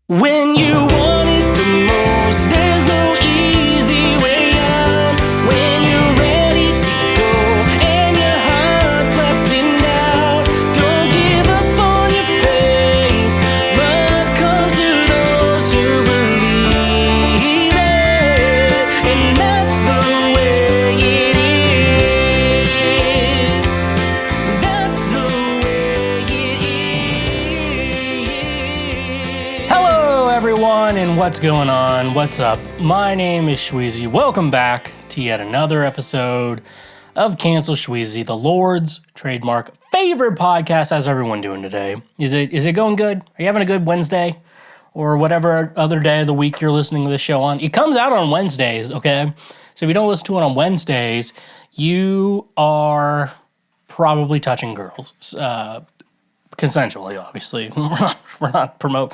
When you want it the most, there's no easy way out. When you're ready to go and your heart's left in doubt, don't give up on your faith. Love comes to those who believe it, and that's the way it is. That's the way it is. Hello, everyone, and what's going on? What's up? My name is Schweezy. Welcome back to yet another episode of Cancel Schweezy, the Lord's trademark favorite podcast. How's everyone doing today? Is it going good? Are you having a good Wednesday? Or whatever other day of the week you're listening to this show on? It comes out on Wednesdays, okay? So if you don't listen to it on Wednesdays, you are probably touching girls. Consensually, obviously. We're not promote.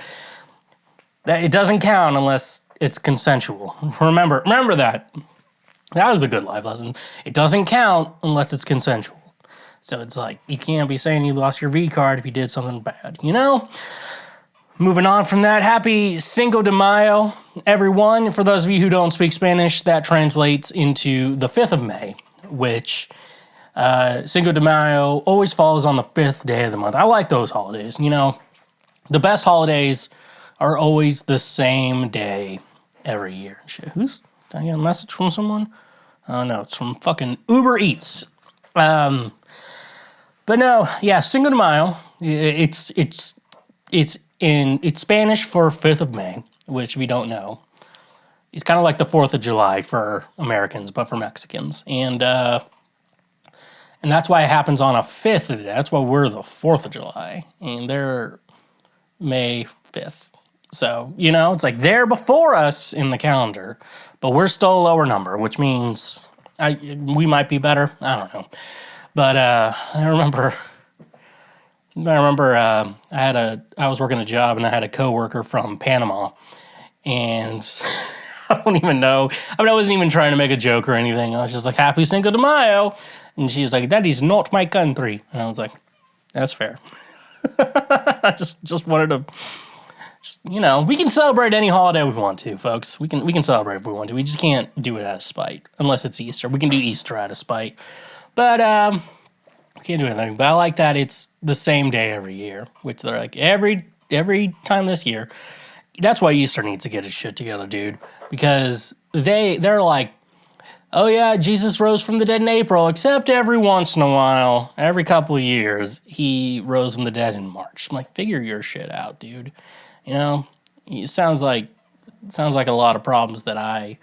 It doesn't count unless it's consensual. Remember that. That was a good life lesson. It doesn't count unless it's consensual. So it's like, you can't be saying you lost your V card if you did something bad, you know? Moving on from that, happy Cinco de Mayo, everyone. For those of you who don't speak Spanish, that translates into the 5th of May, which Cinco de Mayo always falls on the 5th day of the month. I like those holidays, you know? The best holidays are always the same day every year. Shit, did I get a message from someone? Oh no, it's from fucking Uber Eats. But no, yeah, Cinco de Mayo. It's Spanish for 5th of May, which if you don't know, it's kind of like the 4th of July for Americans, but for Mexicans, and that's why it happens on a 5th of the day. That's why we're the 4th of July, and they're May 5th. So, you know, it's like they're before us in the calendar, but we're still a lower number, which means we might be better. I don't know. But I remember I was working a job and I had a coworker from Panama, and I don't even know. I mean, I wasn't even trying to make a joke or anything. I was just like, Happy Cinco de Mayo. And she was like, that is not my country. And I was like, that's fair. I just wanted to... You know, we can celebrate any holiday we want to, folks. We can celebrate if we want to. We just can't do it out of spite, unless it's Easter. We can do Easter out of spite, but we can't do anything. But I like that it's the same day every year, which they're like every time this year. That's why Easter needs to get its shit together, dude, because they're like, oh yeah, Jesus rose from the dead in April, except every once in a while, every couple of years, he rose from the dead in March. I'm like, figure your shit out, dude. You know, it sounds like a lot of problems that I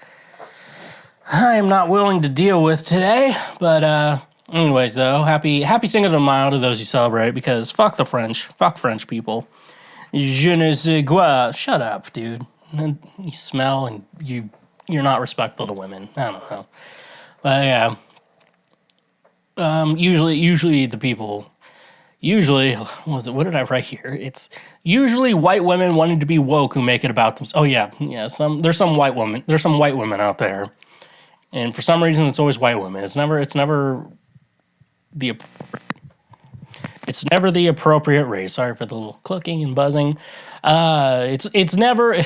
am not willing to deal with today. But anyways, though, happy Cinco de Mayo to those who celebrate, because fuck the French, fuck French people. Je ne sais quoi. Shut up, dude. You smell and you're not respectful to women. I don't know, but yeah. Usually the people. What did I write here? It's usually white women wanting to be woke who make it about themselves. Oh yeah. There's some white women out there, and for some reason it's always white women. It's never the appropriate race. Sorry for the little clicking and buzzing. It's never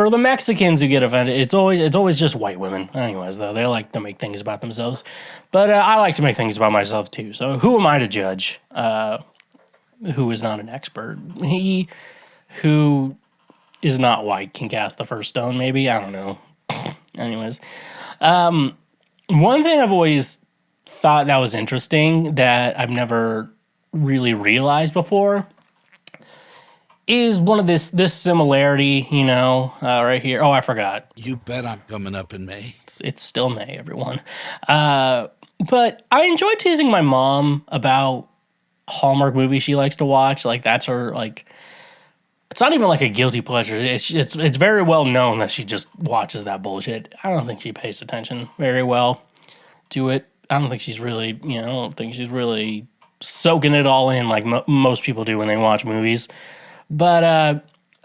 the Mexicans who get offended. It's always just white women. Anyways, though, they like to make things about themselves. But I like to make things about myself, too. So who am I to judge who is not an expert? He who is not white can cast the first stone, maybe? I don't know. Anyways. One thing I've always thought that was interesting that I've never really realized before is one of this similarity, you know, right here. Oh, I forgot. You bet I'm coming up in May. It's still May, everyone. But I enjoy teasing my mom about Hallmark movies she likes to watch. Like, that's her, like, it's not even like a guilty pleasure. It's very well known that she just watches that bullshit. I don't think she pays attention very well to it. I don't think she's really, soaking it all in like most people do when they watch movies. But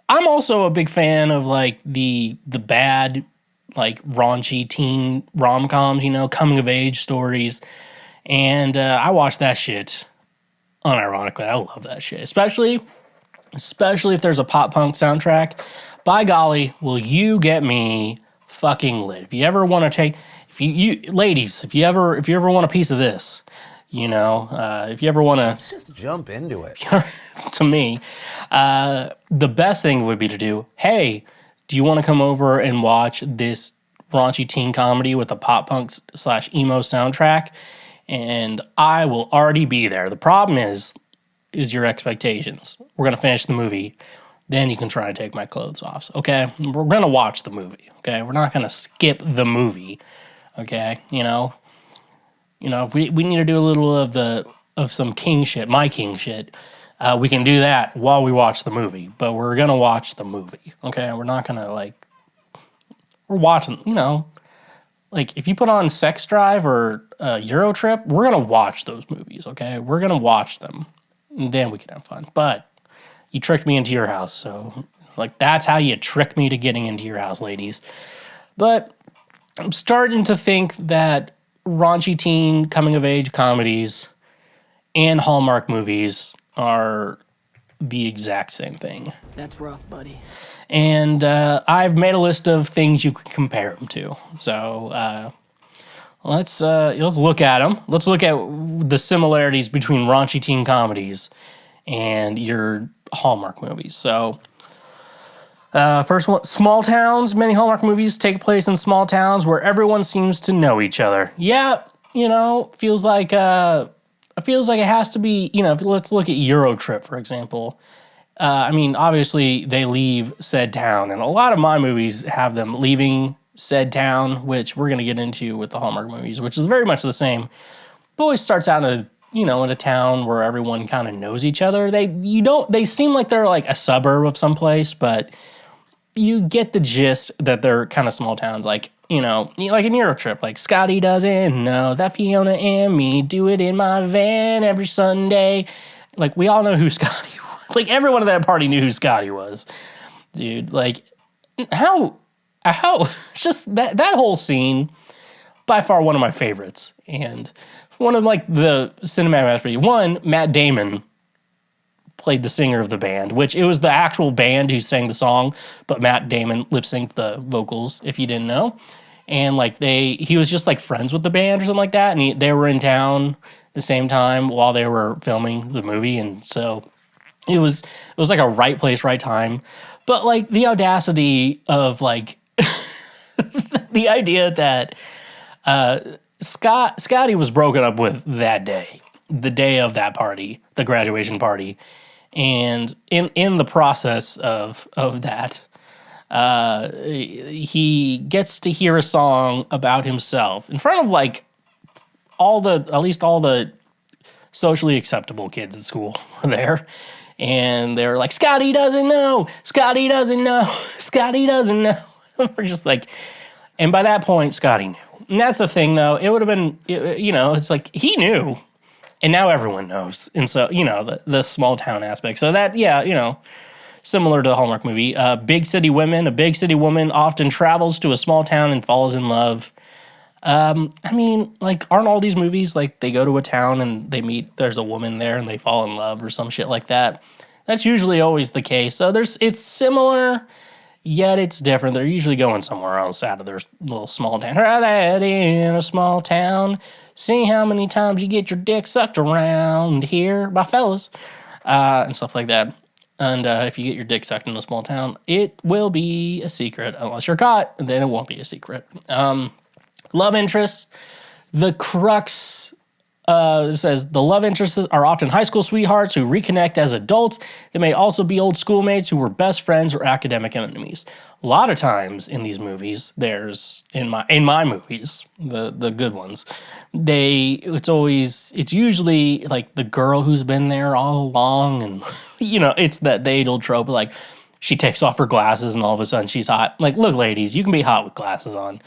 I'm also a big fan of like the bad, like raunchy teen rom-coms, you know, coming of age stories. And I watch that shit unironically. I love that shit, especially especially if there's a pop punk soundtrack, by golly, will you get me fucking lit. If you ever want to take, if you ladies, if you ever want a piece of this, if you ever want to, Let's just jump into it. to me, the best thing would be to do, hey, do you want to come over and watch this raunchy teen comedy with a pop punk / emo soundtrack? And I will already be there. The problem is your expectations. We're going to finish the movie. Then you can try and take my clothes off. Okay? We're going to watch the movie. Okay? We're not going to skip the movie. Okay? If we need to do a little of some king shit, my king shit, we can do that while we watch the movie. But we're going to watch the movie. Okay? We're not going to, we're watching, if you put on Sex Drive or Euro Trip, we're going to watch those movies, okay? We're going to watch them. And then we can have fun. But you tricked me into your house, so that's how you trick me to getting into your house, ladies. But I'm starting to think that raunchy teen coming-of-age comedies and Hallmark movies are the exact same thing. That's rough, buddy. And I've made a list of things you can compare them to. So let's look at them. Let's look at the similarities between raunchy teen comedies and your Hallmark movies. So first one, small towns. Many Hallmark movies take place in small towns where everyone seems to know each other. Yeah, feels like it has to be. Let's look at Euro Trip, for example. Obviously, they leave said town, and a lot of my movies have them leaving said town, which we're going to get into with the Hallmark movies, which is very much the same. It always starts out in a town where everyone kind of knows each other. They seem like they're like a suburb of someplace, but you get the gist that they're kind of small towns, like in Euro Trip, like Scotty doesn't know that Fiona and me do it in my van every Sunday. Like, we all know who Scotty was. Like, everyone at that party knew who Scotty was. Dude, how just that whole scene, by far one of my favorites. And one of, the cinematic masterpieces. One, Matt Damon played the singer of the band, which it was the actual band who sang the song, but Matt Damon lip-synced the vocals, if you didn't know. And, he was just, friends with the band or something like that, and they were in town the same time while they were filming the movie, and so it was like a right place, right time. But the audacity of the idea that Scotty was broken up with that day, the day of that party, the graduation party, and in the process of that, he gets to hear a song about himself in front of at least all the socially acceptable kids at school were there. And they're like, Scotty doesn't know, Scotty doesn't know, Scotty doesn't know. We're just and by that point, Scotty knew. And that's the thing, though. It would have been, it's he knew, and now everyone knows. And so, the small town aspect. So that, similar to the Hallmark movie. Big city women. A big city woman often travels to a small town and falls in love. Aren't all these movies, they go to a town and they meet, there's a woman there and they fall in love or some shit like that? That's usually always the case. So it's similar, yet it's different. They're usually going somewhere else out of their little small town. Right in a small town, see how many times you get your dick sucked around here by fellas, and stuff like that. And if you get your dick sucked in a small town, it will be a secret. Unless you're caught, then it won't be a secret. Love interests. The crux says the love interests are often high school sweethearts who reconnect as adults. They may also be old schoolmates who were best friends or academic enemies. A lot of times in these movies, there's in my movies, the good ones, it's usually the girl who's been there all along, and it's the age-old trope of she takes off her glasses and all of a sudden she's hot. Look, ladies, you can be hot with glasses on.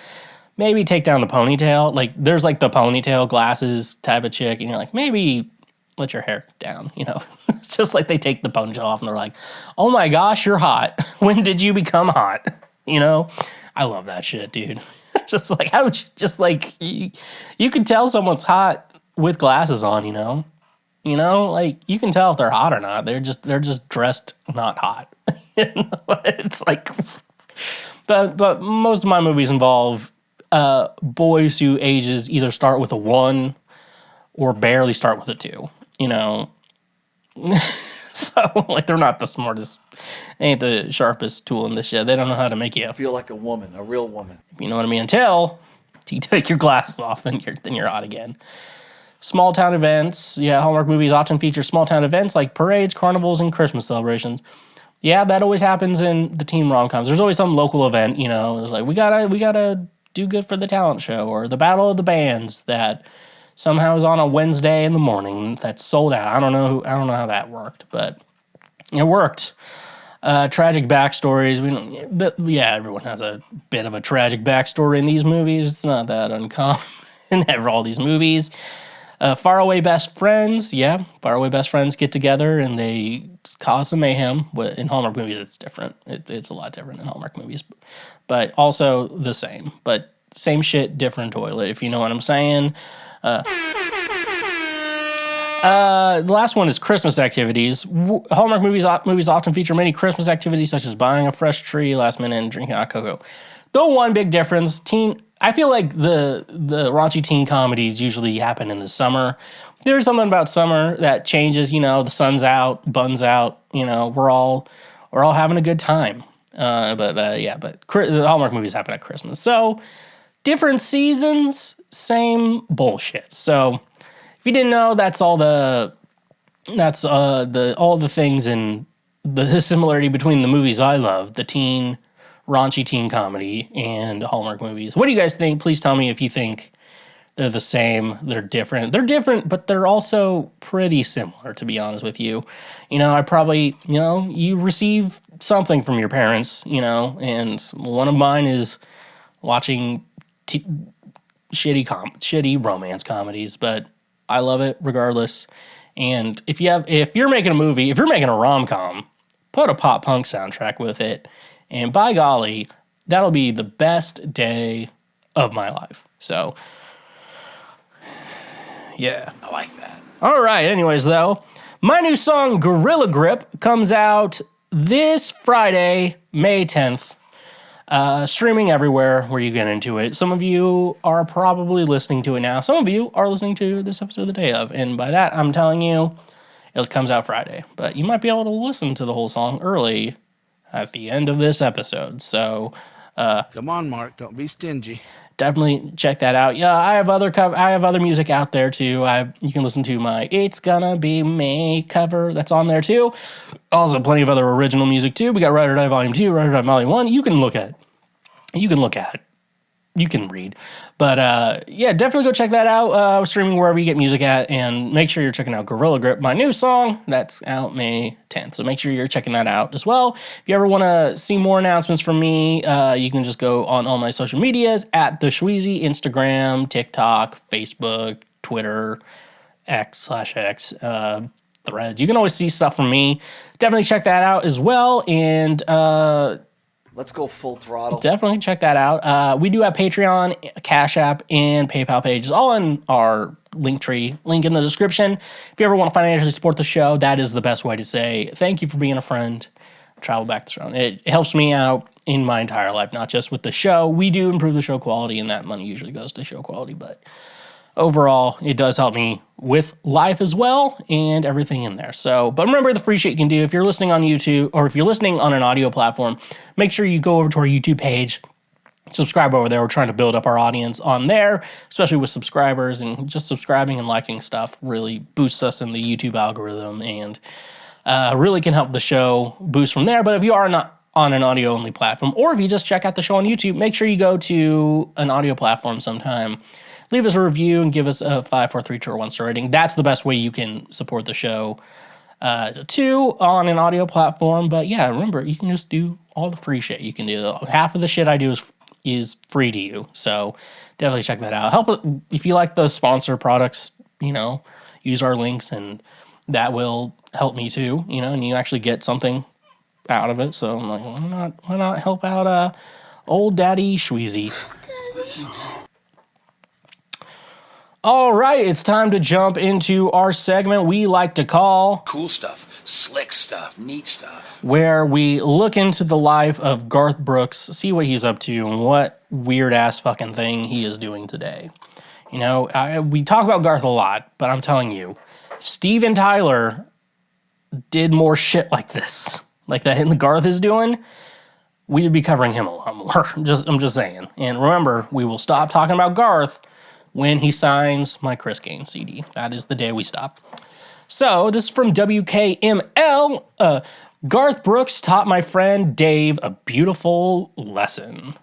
Maybe take down the ponytail. There's the ponytail glasses type of chick, and you're maybe let your hair down, It's just they take the ponytail off and they're like, oh my gosh, you're hot. When did you become hot? I love that shit, dude. Just how would you, you can tell someone's hot with glasses on, You know, like you can tell if they're hot or not. They're just dressed not hot. You know? It's like, but most of my movies involve boys who ages either start with a 1 or barely start with a 2. You know, so like they're not the smartest, they ain't the sharpest tool in this shit. They don't know how to make you Feel like a woman, a real woman. you know what I mean. Until you take your glasses off, then you're hot again. Small town events. Yeah, Hallmark movies often feature small town events like parades, carnivals, and Christmas celebrations. Yeah, that always happens in the teen rom-coms. There's always some local event, you know, it's like we gotta do good for the talent show or the battle of the bands that somehow is on a Wednesday in the morning that's sold out. I don't know how that worked, but it worked. Tragic backstories. Everyone has a bit of a tragic backstory in these movies. It's not that uncommon in all these movies. Faraway best friends. Yeah, faraway best friends get together and they cause some mayhem. In Hallmark movies, it's different. It's a lot different in Hallmark movies, but also the same. But same shit, different toilet, if you know what I'm saying. The last one is Christmas activities. Hallmark movies often feature many Christmas activities such as buying a fresh tree last minute and drinking hot cocoa. Though one big difference, I feel like the raunchy teen comedies usually happen in the summer. There's something about summer that changes, you know, the sun's out, bun's out, you know, we're all having a good time. But the Hallmark movies happen at Christmas. So, different seasons, same bullshit. So, if you didn't know, that's all the things in the similarity between the movies I love, the raunchy teen comedy and Hallmark movies. What do you guys think? Please tell me if you think they're the same, they're different. They're different, but they're also pretty similar, to be honest with you. You know, I probably, you know, you receive something from your parents, you know, and one of mine is watching shitty romance comedies, but I love it regardless. And if you're making a movie, if you're making a rom-com, put a pop punk soundtrack with it. And by golly, that'll be the best day of my life. So, yeah. I like that. All right. Anyways, though, my new song, Gorilla Grip, comes out this Friday, May 10th. Streaming everywhere where you get into it. Some of you are probably listening to it now. Some of you are listening to this episode the day of. And by that, I'm telling you, it comes out Friday. But you might be able to listen to the whole song early at the end of this episode. So, come on, Mark. Don't be stingy. Definitely check that out. Yeah, I have other music out there too. You can listen to my "It's Gonna Be May" cover that's on there too. Also, plenty of other original music too. We got Ride or Die Volume 2, Ride or Die Volume 1. You can look at it. You can read. But definitely go check that out. Streaming wherever you get music at, and make sure you're checking out Gorilla Grip, my new song that's out May 10th. So make sure you're checking that out as well. If you ever want to see more announcements from me, you can just go on all my social medias at the Schweezy, Instagram, TikTok, Facebook, Twitter, X/X, Threads. You can always see stuff from me. Definitely check that out as well. And let's go full throttle. Definitely check that out. We do have Patreon, Cash App, and PayPal pages, all in our link in the description. If you ever want to financially support the show, that is the best way to say thank you for being a friend. Travel back the throne. It helps me out in my entire life, not just with the show. We do improve the show quality, and that money usually goes to show quality, but overall, it does help me with life as well and everything in there. So, but remember the free shit you can do. If you're listening on YouTube or if you're listening on an audio platform, make sure you go over to our YouTube page, subscribe over there. We're trying to build up our audience on there, especially with subscribers, and just subscribing and liking stuff really boosts us in the YouTube algorithm and really can help the show boost from there. But if you are not on an audio only platform, or if you just check out the show on YouTube, make sure you go to an audio platform sometime. Leave us a review and give us a 5, 4, 3, 2, or 1 star rating. That's the best way you can support the show, too, on an audio platform. But yeah, remember, you can just do all the free shit you can do. Half of the shit I do is free to you. So definitely check that out. If you like the sponsor products, use our links, and that will help me too, and you actually get something out of it. So I'm like, why not help out old Daddy Schweezy? All right, it's time to jump into our segment we like to call Cool stuff, slick stuff, neat stuff. where we look into the life of Garth Brooks, see what he's up to, and what weird-ass fucking thing he is doing today. You know, we talk about Garth a lot, but I'm telling you, Steven Tyler did more shit like this, like that Garth is doing, we'd be covering him a lot more. I'm just saying. And remember, we will stop talking about Garth when he signs my Chris Gaines CD. That is the day we stop. So, this is from WKML. Garth Brooks taught my friend Dave a beautiful lesson.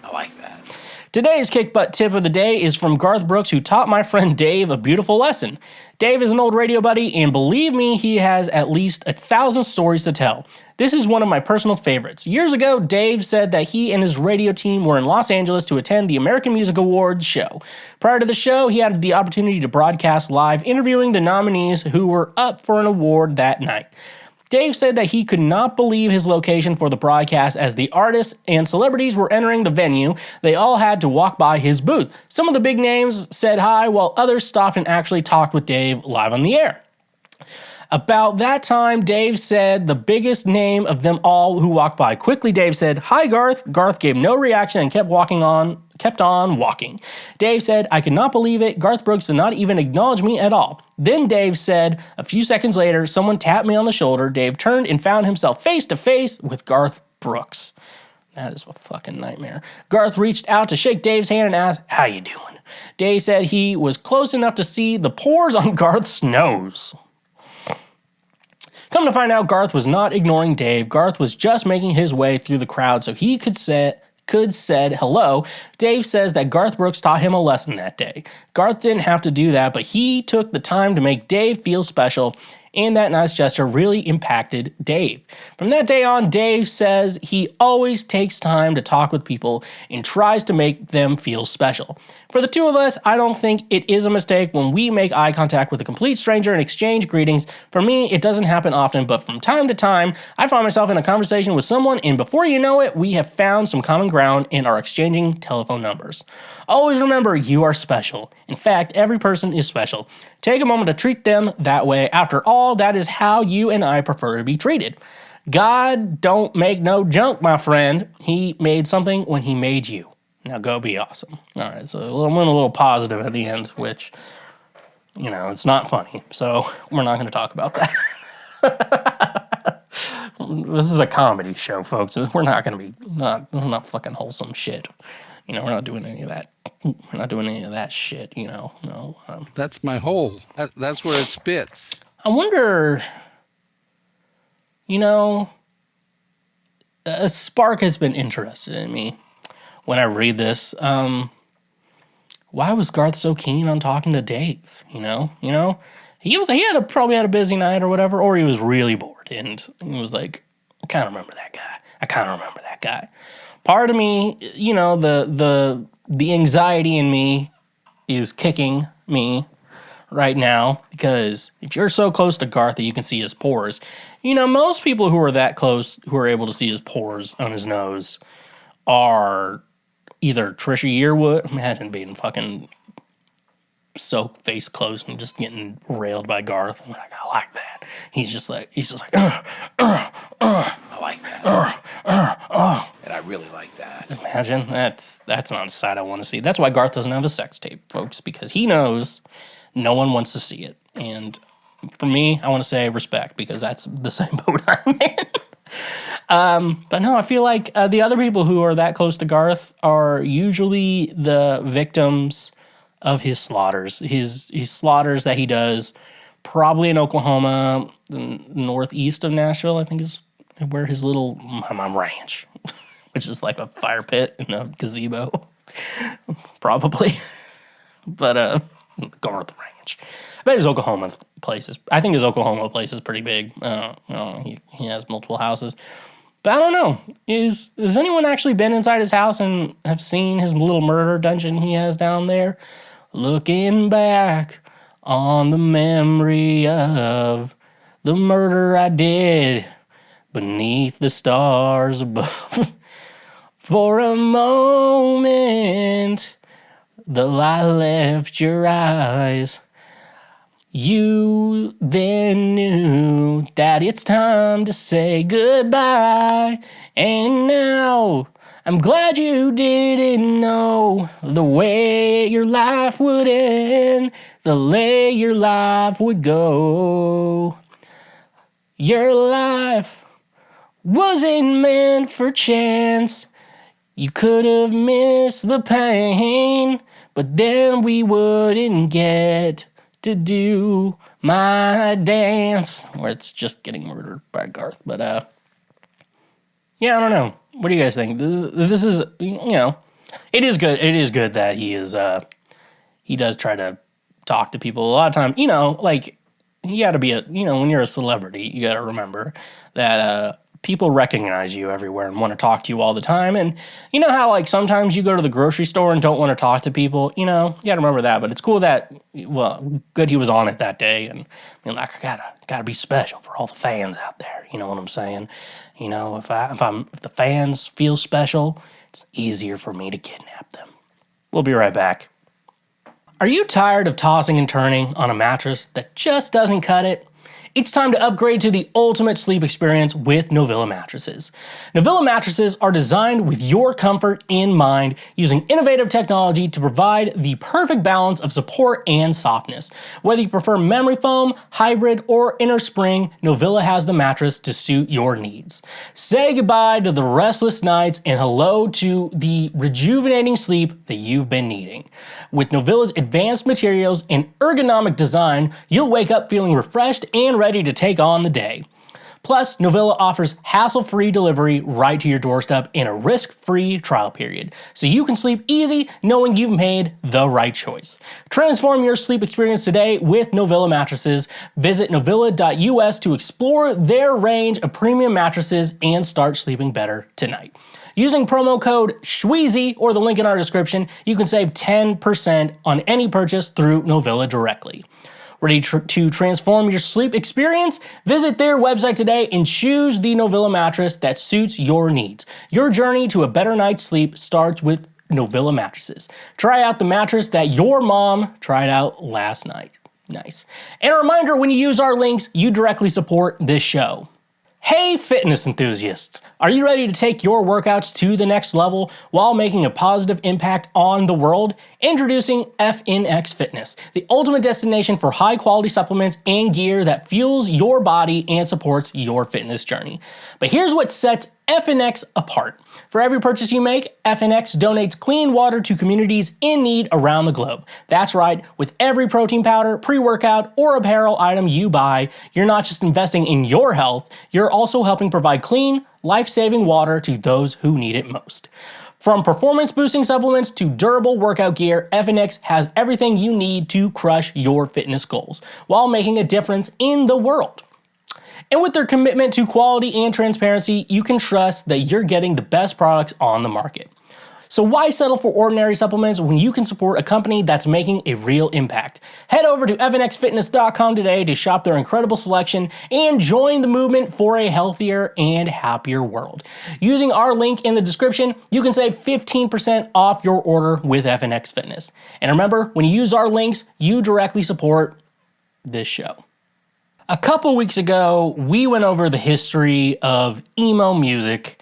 I like that. Today's kick butt tip of the day is from Garth Brooks, who taught my friend Dave a beautiful lesson. Dave is an old radio buddy, and believe me, he has at least 1,000 stories to tell. This is one of my personal favorites. Years ago, Dave said that he and his radio team were in Los Angeles to attend the American Music Awards show. Prior to the show, he had the opportunity to broadcast live, interviewing the nominees who were up for an award that night. Dave said that he could not believe his location for the broadcast as the artists and celebrities were entering the venue. They all had to walk by his booth. Some of the big names said hi, while others stopped and actually talked with Dave live on the air. About that time, Dave said the biggest name of them all who walked by. Quickly, Dave said, "Hi, Garth." Garth gave no reaction and kept on walking. Dave said, "I could not believe it. Garth Brooks did not even acknowledge me at all." Then Dave said, a few seconds later, someone tapped me on the shoulder. Dave turned and found himself face to face with Garth Brooks. That is a fucking nightmare. Garth reached out to shake Dave's hand and asked, "How you doing?" Dave said he was close enough to see the pores on Garth's nose. Come to find out, Garth was not ignoring Dave. Garth was just making his way through the crowd so he could said hello. Dave says that Garth Brooks taught him a lesson that day. Garth didn't have to do that, but he took the time to make Dave feel special, and that nice gesture really impacted Dave. From that day on, Dave says he always takes time to talk with people and tries to make them feel special. For the two of us, I don't think it is a mistake when we make eye contact with a complete stranger and exchange greetings. For me, it doesn't happen often, but from time to time, I find myself in a conversation with someone, and before you know it, we have found some common ground and are exchanging telephone numbers. Always remember, you are special. In fact, every person is special. Take a moment to treat them that way. After all, that is how you and I prefer to be treated. God don't make no junk, my friend. He made something when he made you. Now go be awesome. All right, so I went a little positive at the end, which, you know, it's not funny. So we're not going to talk about that. This is a comedy show, folks. We're not going to be, not fucking wholesome shit. You know, we're not doing any of that. We're not doing any of that shit, you know. No. That's my hole. That's where it spits. I wonder, you know, a spark has been interested in me when I read this. Why was Garth so keen on talking to Dave? You know, he probably had a busy night or whatever, or he was really bored and he was like, I kind of remember that guy. Part of me, you know, the anxiety in me is kicking me right now, because if you're so close to Garth that you can see his pores, you know, most people who are that close, who are able to see his pores on his nose, are either Trisha Yearwood. Imagine being fucking so face close and just getting railed by Garth. I'm like, I like that. He's just like, I like that. And I really like that. Imagine, that's not a sight I want to see. That's why Garth doesn't have a sex tape, folks, because he knows no one wants to see it. And for me, I want to say respect, because that's the same boat I'm in. But no, I feel like the other people who are that close to Garth are usually the victims of his slaughters. His slaughters that he does, probably in Oklahoma, northeast of Nashville, I think is where his little ranch, which is like a fire pit and a gazebo, probably. But Garth Ranch. I bet his Oklahoma place is pretty big. He has multiple houses. But I don't know. Has anyone actually been inside his house and have seen his little murder dungeon he has down there? Looking back on the memory of the murder I did beneath the stars above. For a moment, the light left your eyes. You then knew that it's time to say goodbye. And now I'm glad you didn't know the way your life would end, the way your life would go. Your life wasn't meant for chance. You could have missed the pain, but then we wouldn't get to do my dance. Where it's just getting murdered by Garth. But, yeah, I don't know. What do you guys think? This is, it is good. It is good that he does try to talk to people. A lot of time, you gotta be when you're a celebrity, you gotta remember that, people recognize you everywhere and want to talk to you all the time. And you know how, sometimes you go to the grocery store and don't want to talk to people? You gotta remember that. But it's cool that, good he was on it that day. And I gotta be special for all the fans out there. You know what I'm saying? If the fans feel special, it's easier for me to kidnap them. We'll be right back. Are you tired of tossing and turning on a mattress that just doesn't cut it? It's time to upgrade to the ultimate sleep experience with Novilla mattresses. Novilla mattresses are designed with your comfort in mind, using innovative technology to provide the perfect balance of support and softness. Whether you prefer memory foam, hybrid, or inner spring, Novilla has the mattress to suit your needs. Say goodbye to the restless nights and hello to the rejuvenating sleep that you've been needing. With Novilla's advanced materials and ergonomic design, you'll wake up feeling refreshed and ready to take on the day. Plus, Novilla offers hassle-free delivery right to your doorstep and a risk-free trial period, so you can sleep easy knowing you've made the right choice. Transform your sleep experience today with Novilla mattresses. Visit novilla.us to explore their range of premium mattresses and start sleeping better tonight. Using promo code Schweezy or the link in our description, you can save 10% on any purchase through Novilla directly. Ready to transform your sleep experience? Visit their website today and choose the Novilla mattress that suits your needs. Your journey to a better night's sleep starts with Novilla mattresses. Try out the mattress that your mom tried out last night. Nice. And a reminder, when you use our links, you directly support this show. Hey fitness enthusiasts! Are you ready to take your workouts to the next level while making a positive impact on the world? Introducing FNX Fitness, the ultimate destination for high-quality supplements and gear that fuels your body and supports your fitness journey. But here's what sets FNX apart. For every purchase you make, FNX donates clean water to communities in need around the globe. That's right, with every protein powder, pre-workout, or apparel item you buy, you're not just investing in your health, you're also helping provide clean, life-saving water to those who need it most. From performance-boosting supplements to durable workout gear, FNX has everything you need to crush your fitness goals while making a difference in the world. And with their commitment to quality and transparency, you can trust that you're getting the best products on the market. So why settle for ordinary supplements when you can support a company that's making a real impact? Head over to fnxfitness.com today to shop their incredible selection and join the movement for a healthier and happier world. Using our link in the description, you can save 15% off your order with FNX Fitness. And remember, when you use our links, you directly support this show. A couple weeks ago, we went over the history of emo music,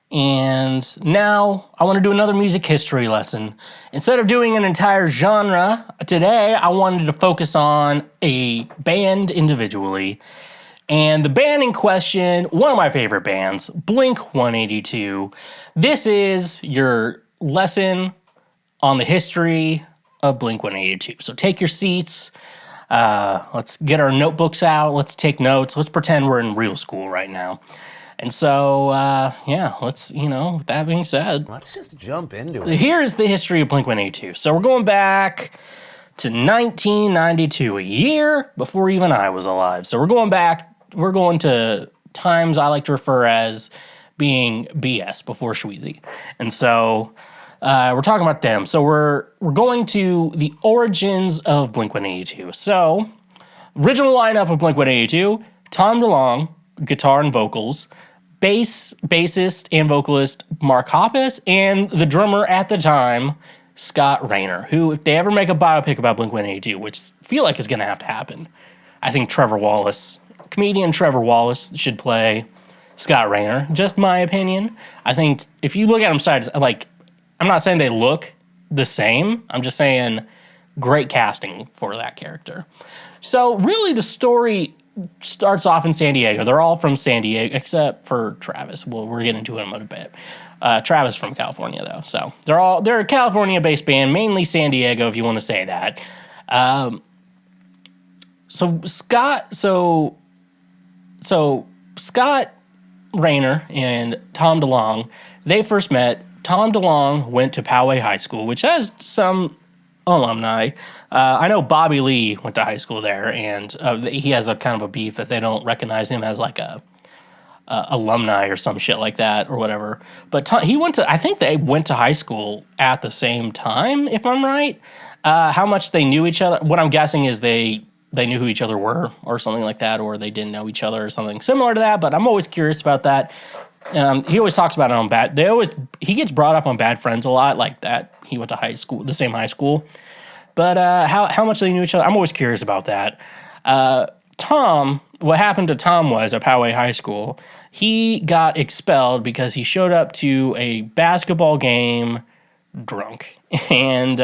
and now I want to do another music history lesson. Instead of doing an entire genre, today I wanted to focus on a band individually. And the band in question, one of my favorite bands, Blink-182. This is your lesson on the history of Blink-182. So take your seats. Let's get our notebooks out. Let's take notes. Let's pretend we're in real school right now. And so, let's, with that being said, let's just jump into it. Here's the history of Blink-182. So we're going back to 1992, a year before even I was alive. So we're going to times I like to refer as being BS, before Schweezy. And so we're talking about them. So we're going to the origins of Blink-182. So, original lineup of Blink-182, Tom DeLonge, guitar and vocals, bassist and vocalist Mark Hoppus, and the drummer at the time, Scott Rayner, who, if they ever make a biopic about Blink-182, which I feel like is going to have to happen, I think comedian Trevor Wallace should play Scott Rayner. Just my opinion. I think if you look at them sides, like, I'm not saying they look the same. I'm just saying great casting for that character. So really the story starts off in San Diego. They're all from San Diego, except for Travis. Well, we're getting to him in a bit. Travis from California, though. So they're a California-based band, mainly San Diego, if you want to say that. So Scott Rayner and Tom DeLonge, they first met. Tom DeLonge went to Poway High School, which has some alumni. I know Bobby Lee went to high school there, and he has a kind of a beef that they don't recognize him as like a alumni or some shit like that or whatever. But I think they went to high school at the same time, if I'm right. How much they knew each other, what I'm guessing is they knew who each other were or something like that, or they didn't know each other or something similar to that, but I'm always curious about that. He always talks about it on he gets brought up on Bad Friends a lot, like that he went to high school, the same high school. But how much they knew each other, I'm always curious about that. What happened to Tom was at Poway High School, he got expelled because he showed up to a basketball game drunk. And,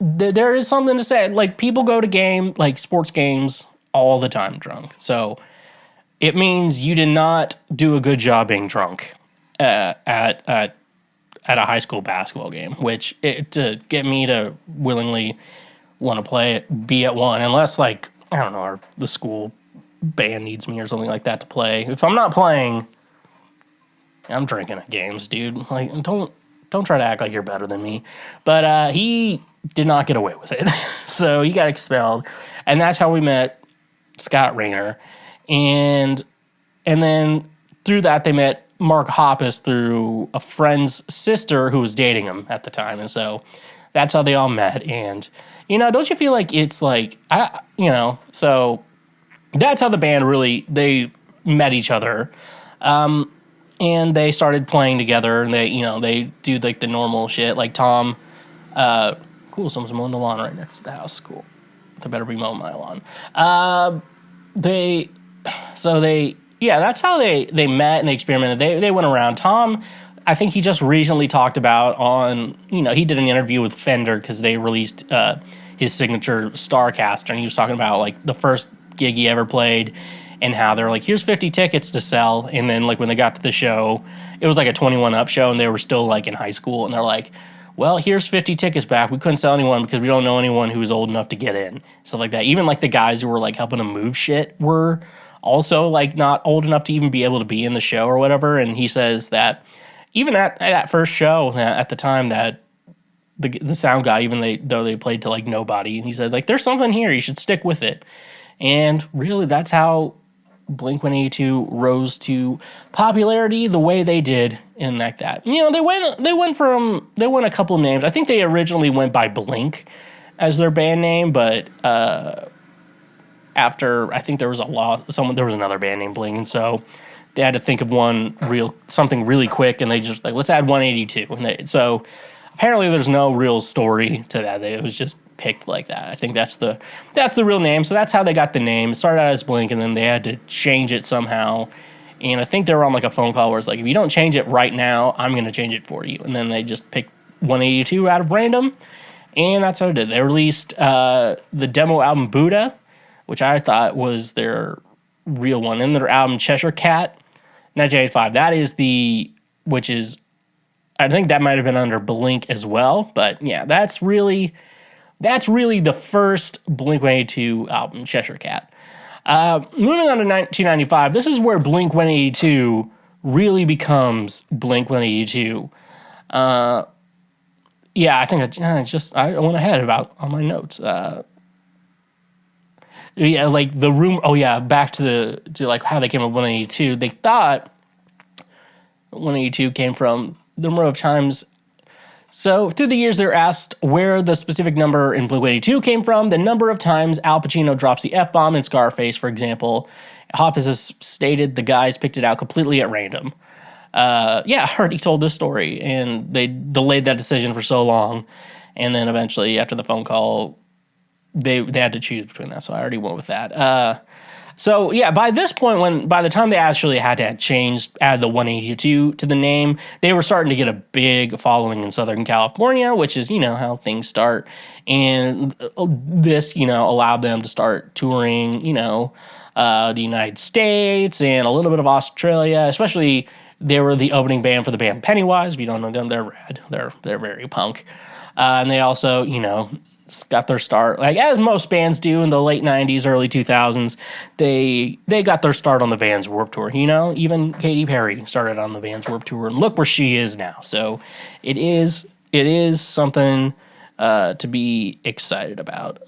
there is something to say. Like, people go to sports games all the time drunk. So it means you did not do a good job being drunk at a high school basketball game, which to get me to willingly want to play it, be at one, unless, like, I don't know, the school band needs me or something like that to play. If I'm not playing, I'm drinking at games, dude. Like, don't try to act like you're better than me. But he did not get away with it. So he got expelled. And that's how we met Scott Rayner. And then through that, they met Mark Hoppus through a friend's sister who was dating him at the time. And so that's how they all met. And, don't you feel like it's like, so that's how the band they met each other. And they started playing together, and they do like the normal shit. Like Tom, cool, someone's mowing the lawn right next to the house. Cool. They better be mowing my lawn. That's how they met and they experimented. They went around. Tom, I think he just recently talked about he did an interview with Fender because they released his signature Starcaster, and he was talking about like the first gig he ever played and how they're like, here's 50 tickets to sell. And then like when they got to the show, it was like a 21 up show and they were still like in high school, and they're like, well, here's 50 tickets back. We couldn't sell anyone because we don't know anyone who was old enough to get in. Stuff like that. Even like the guys who were like helping them move shit were also like not old enough to even be able to be in the show or whatever. And he says that even at that first show at the time, that the sound guy, though they played to like nobody, he said like, there's something here, you should stick with it. And really that's how Blink-182 rose to popularity the way they did in like that. They went a couple names. I think they originally went by Blink as their band name, but after I think there was there was another band named Blink, and so they had to think of something really quick, and they just like, let's add 182. And so apparently there's no real story to that. It was just picked like that. I think that's the real name. So that's how they got the name. It started out as Blink, and then they had to change it somehow. And I think they were on like a phone call where it's like, if you don't change it right now, I'm going to change it for you. And then they just picked 182 out of random, and that's how they did. They released the demo album Buddha, which I thought was their real one, and their album Cheshire Cat, 1985. That is I think that might have been under Blink as well. But yeah, that's really the first Blink-182 album, Cheshire Cat. Moving on to 1995, this is where Blink-182 really becomes Blink-182. I think I went ahead on my notes. Like the room. Oh yeah, back to like how they came up with 182. They thought 182 came from the number of times. So through the years, they're asked where the specific number in Blink-182 came from. The number of times Al Pacino drops the F-bomb in Scarface, for example. Hoppus has stated the guys picked it out completely at random. yeah, I heard he told this story, and they delayed that decision for so long, and then eventually after the phone call, they had to choose between that. So I already went with that. So yeah, by this point, by the time they actually had to add the 182 to the name, they were starting to get a big following in Southern California, which is how things start, and this allowed them to start touring, the United States and a little bit of Australia. Especially, they were the opening band for the band Pennywise. If you don't know them, they're rad. They're very punk, and they also got their start, like as most bands do in the late 90s, early 2000s. They got their start on the Vans Warped Tour. Even Katy Perry started on the Vans Warped Tour, and look where she is now. So it is something to be excited about.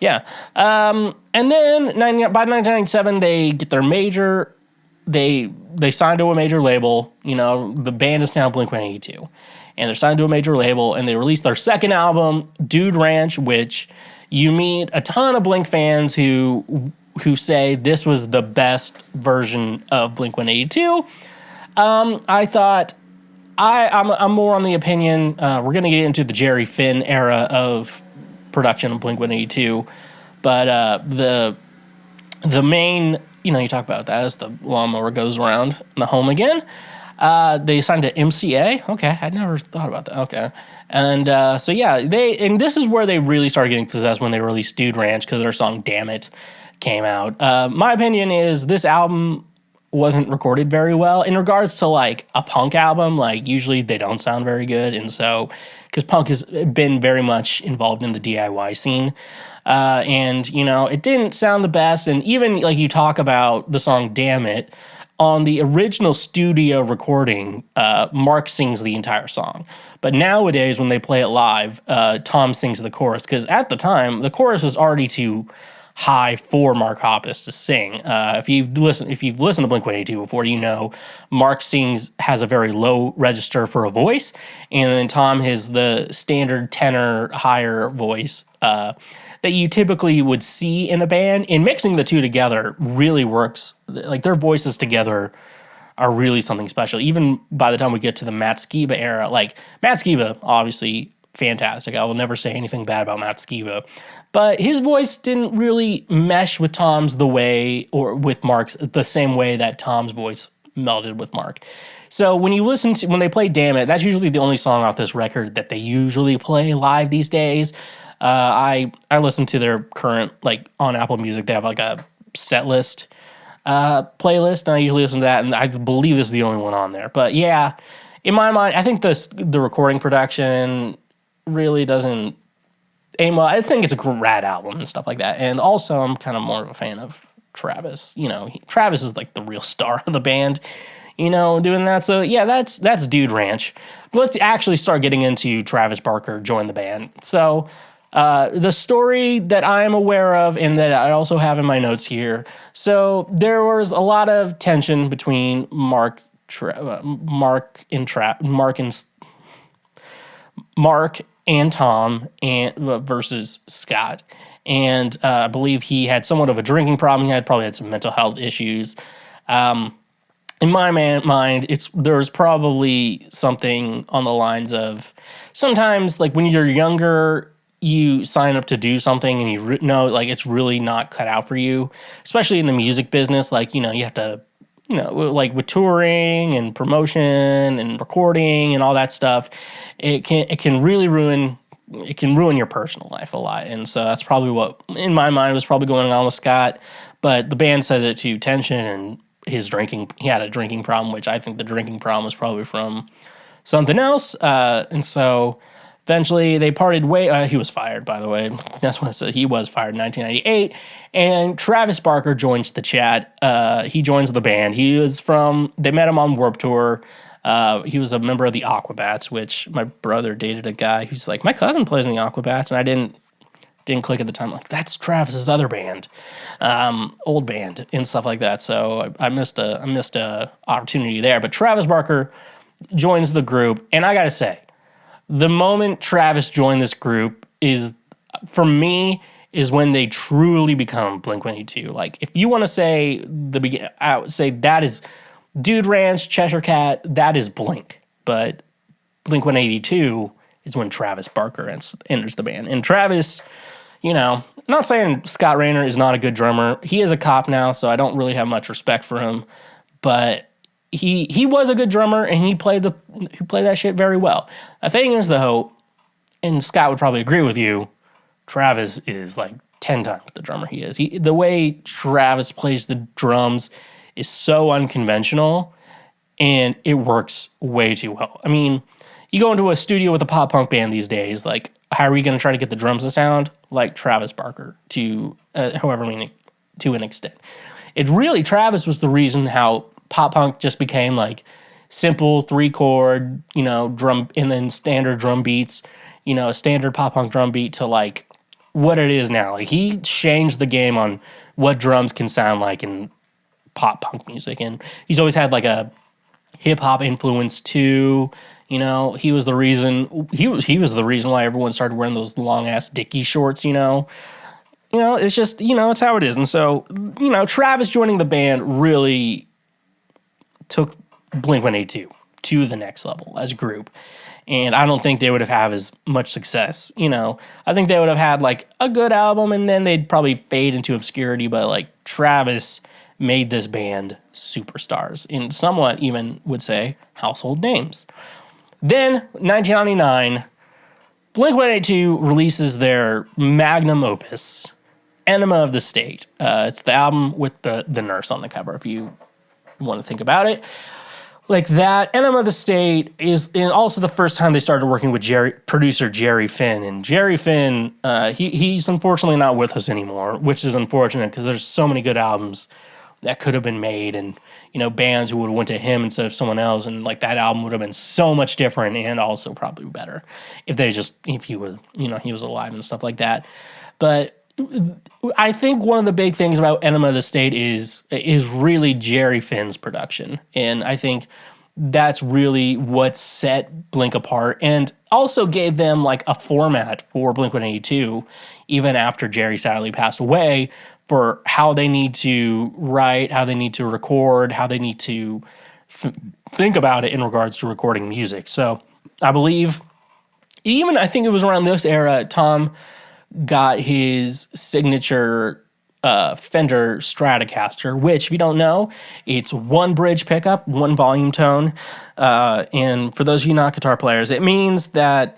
Yeah. And then by 1997, they get their major. They signed to a major label. The band is now Blink-182. And they're signed to a major label, and they released their second album, Dude Ranch, which you meet a ton of Blink fans who say this was the best version of Blink-182. I thought I'm more on the opinion. We're gonna get into the Jerry Finn era of production of Blink-182, but the main, you talk about that as the lawnmower goes around the home again. They signed to MCA. Okay, I'd never thought about that. Okay, and so yeah, this is where they really started getting success when they released Dude Ranch, because their song "Damn It" came out. My opinion is this album wasn't recorded very well in regards to like a punk album. Like usually they don't sound very good, and so because punk has been very much involved in the DIY scene. And it didn't sound the best, and even like you talk about the song "Damn It." On the original studio recording, Mark sings the entire song. But nowadays, when they play it live, Tom sings the chorus, because at the time, the chorus was already too high for Mark Hoppus to sing. If you've listened to Blink-182 before, Mark has a very low register for a voice, and then Tom has the standard tenor higher voice that you typically would see in a band. And mixing the two together really works. Like their voices together are really something special. Even by the time we get to the Matt Skiba era, like Matt Skiba, obviously fantastic. I will never say anything bad about Matt Skiba, but his voice didn't really mesh with Tom's or with Mark's the same way that Tom's voice melded with Mark. So when they play "Damn It," that's usually the only song off this record that they usually play live these days. I listen to their current, like on Apple Music, they have like a set list playlist, and I usually listen to that, and I believe this is the only one on there. But yeah, in my mind, I think the recording production really doesn't aim well. I think it's a rad album and stuff like that. And also, I'm kind of more of a fan of Travis. Travis is like the real star of the band, doing that. So yeah, that's Dude Ranch. But let's actually start getting into Travis Barker joined the band. So the story that I am aware of and that I also have in my notes here. So there was a lot of tension between Mark and Tom versus Scott. And I believe he had somewhat of a drinking problem. He probably had some mental health issues. In my mind, there was probably something on the lines of sometimes, like when you're younger, you sign up to do something and you know, like it's really not cut out for you, especially in the music business. Like, you have to, like with touring and promotion and recording and all that stuff, it can really ruin your personal life a lot. And so that's probably what, in my mind, was probably going on with Scott. But the band says it to tension and his drinking. He had a drinking problem, which I think the drinking problem was probably from something else. And so eventually they parted way. He was fired, by the way. That's what I said. He was fired in 1998. And Travis Barker joins the chat. He joins the band. They met him on Warped Tour. He was a member of the Aquabats, which my brother dated a guy who's like, my cousin plays in the Aquabats, and I didn't click at the time. Like, that's Travis's other band, old band and stuff like that. So I missed a opportunity there. But Travis Barker joins the group, and I gotta say, the moment Travis joined this group is when they truly become Blink-182. Like, if you want to say I would say that is Dude Ranch, Cheshire Cat, that is Blink. But Blink 182 is when Travis Barker enters the band. And Travis, I'm not saying Scott Raynor is not a good drummer. He is a cop now, so I don't really have much respect for him. But he was a good drummer, and he played that shit very well. The thing is, though, and Scott would probably agree with you, Travis is like 10 times the drummer he is. The way Travis plays the drums is so unconventional, and it works way too well. I mean, you go into a studio with a pop punk band these days, like, how are we going to try to get the drums to sound like Travis Barker to an extent? It's really, Travis was the reason how pop punk just became like simple 3-chord, drum, and then standard drum beats, a standard pop punk drum beat to like what it is now. Like, he changed the game on what drums can sound like in pop punk music, and he's always had like a hip hop influence too. He was the reason. He was the reason why everyone started wearing those long ass Dickie shorts. It's just it's how it is. And so Travis joining the band really took Blink-182 to the next level as a group. And I don't think they would have had as much success. I think they would have had like a good album, and then they'd probably fade into obscurity. But like, Travis made this band superstars, and somewhat even would say household names. Then 1999, Blink-182 releases their magnum opus, Enema of the State. It's the album with the nurse on the cover, if you want to think about it. Like that, Enema of the State is also the first time they started working with producer Jerry Finn. And Jerry Finn, he's unfortunately not with us anymore, which is unfortunate because there's so many good albums that could have been made, and bands who would have went to him instead of someone else, and like that album would have been so much different and also probably better if he was alive and stuff like that. But I think one of the big things about Enema of the State is really Jerry Finn's production, and I think that's really what set Blink apart, and also gave them like a format for Blink-182, even after Jerry sadly passed away, for how they need to write, how they need to record, how they need to think about it in regards to recording music. So I believe, I think it was around this era, Tom got his signature Fender Stratocaster, which, if you don't know, it's one bridge pickup, one volume tone. And for those of you not guitar players, it means that,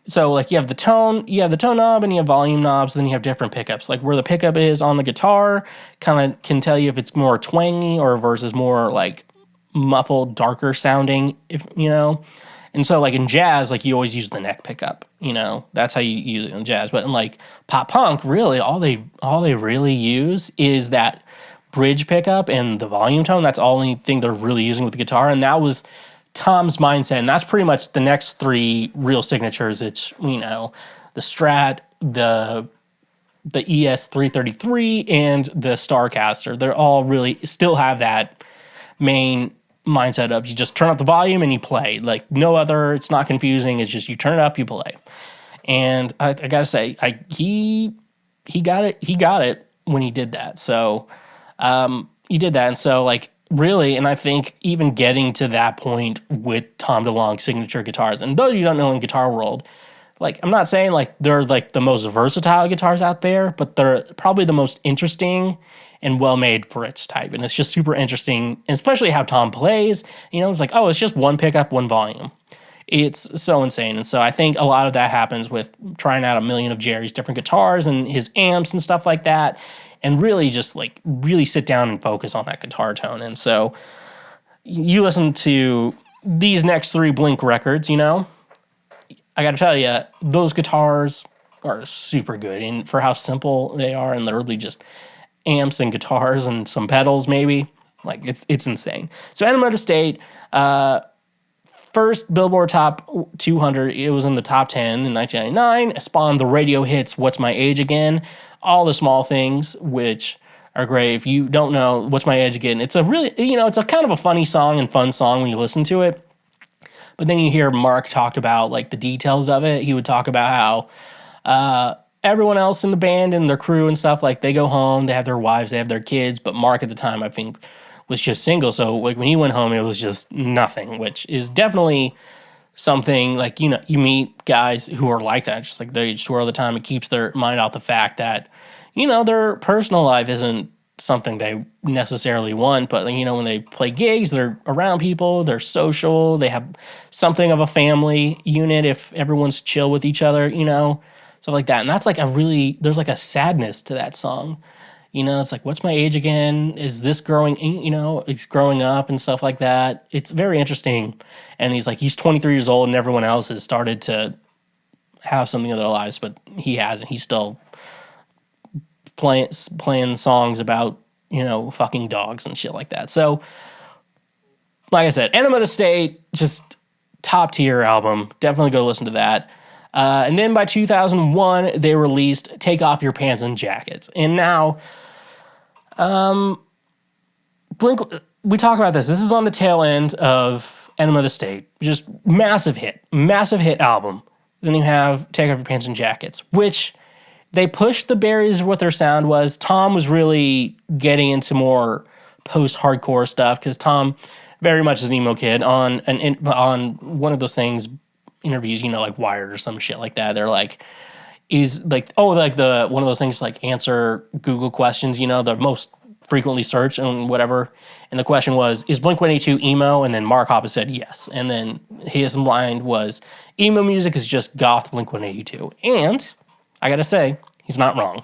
so like you have the tone knob and you have volume knobs, then you have different pickups. Like where the pickup is on the guitar kind of can tell you if it's more twangy or versus more like muffled, darker sounding, And so like in jazz, like you always use the neck pickup, that's how you use it in jazz. But in like pop punk, really all they really use is that bridge pickup and the volume tone. That's the only thing they're really using with the guitar. And that was Tom's mindset, and that's pretty much the next three real signatures. It's the Strat, the ES333, and the Starcaster. They're all really still have that main mindset of you just turn up the volume and you play. Like no other. It's not confusing. It's just you turn it up, you play. And I gotta say, he got it. He got it when he did that. So he did that, and so like. Really, and I think even getting to that point with Tom DeLonge's signature guitars, and though you don't know in guitar world, like I'm not saying like they're like the most versatile guitars out there, but they're probably the most interesting and well made for its type. And it's just super interesting, and especially how Tom plays. It's like, oh, it's just one pickup, one volume. It's so insane. And so I think a lot of that happens with trying out a million of Jerry's different guitars and his amps and stuff like that. And really just like really sit down and focus on that guitar tone. And so you listen to these next three Blink records, I got to tell you, those guitars are super good. And for how simple they are, and they're really just amps and guitars and some pedals maybe, like it's insane. So Enema of the State, first Billboard Top 200, it was in the top 10 in 1999. It spawned the radio hits What's My Age Again, All the Small Things, which are great. If you don't know What's My Age Again, it's a really, it's a kind of a funny song and fun song when you listen to it. But then you hear Mark talk about like the details of it. He would talk about how everyone else in the band and their crew and stuff, like they go home, they have their wives, they have their kids. But Mark at the time, I think, was just single. So like when he went home, it was just nothing, which is definitely something like, you know, you meet guys who are like that, just like they tour all the time. It keeps their mind off the fact that, you know, their personal life isn't something they necessarily want, but you know, when they play gigs, they're around people, they're social, they have something of a family unit if everyone's chill with each other, you know, stuff like that. And that's like there's like a sadness to that song. You know, it's like, what's my age again? Is this growing, you know, it's growing up and stuff like that. It's very interesting. And he's 23 years old and everyone else has started to have something in their lives, but he hasn't. He's still playing songs about, you know, fucking dogs and shit like that. So, like I said, Enema of the State, just top tier album. Definitely go listen to that. And then by 2001, they released Take Off Your Pants and Jackets. And now, Blink, we talk about this. This is on the tail end of Enema of the State. Just massive hit album. Then you have Take Off Your Pants and Jackets, which they pushed the barriers of what their sound was. Tom was really getting into more post-hardcore stuff because Tom very much is an emo kid. On one of those things, interviews, you know, like Wired or some shit like that, they're like, is like, oh, like the one of those things like answer Google questions, you know, the most frequently searched and whatever. And the question was, is Blink-182 emo? And then Mark Hoppus said yes. And then his line was, emo music is just goth Blink-182. And I gotta say, he's not wrong.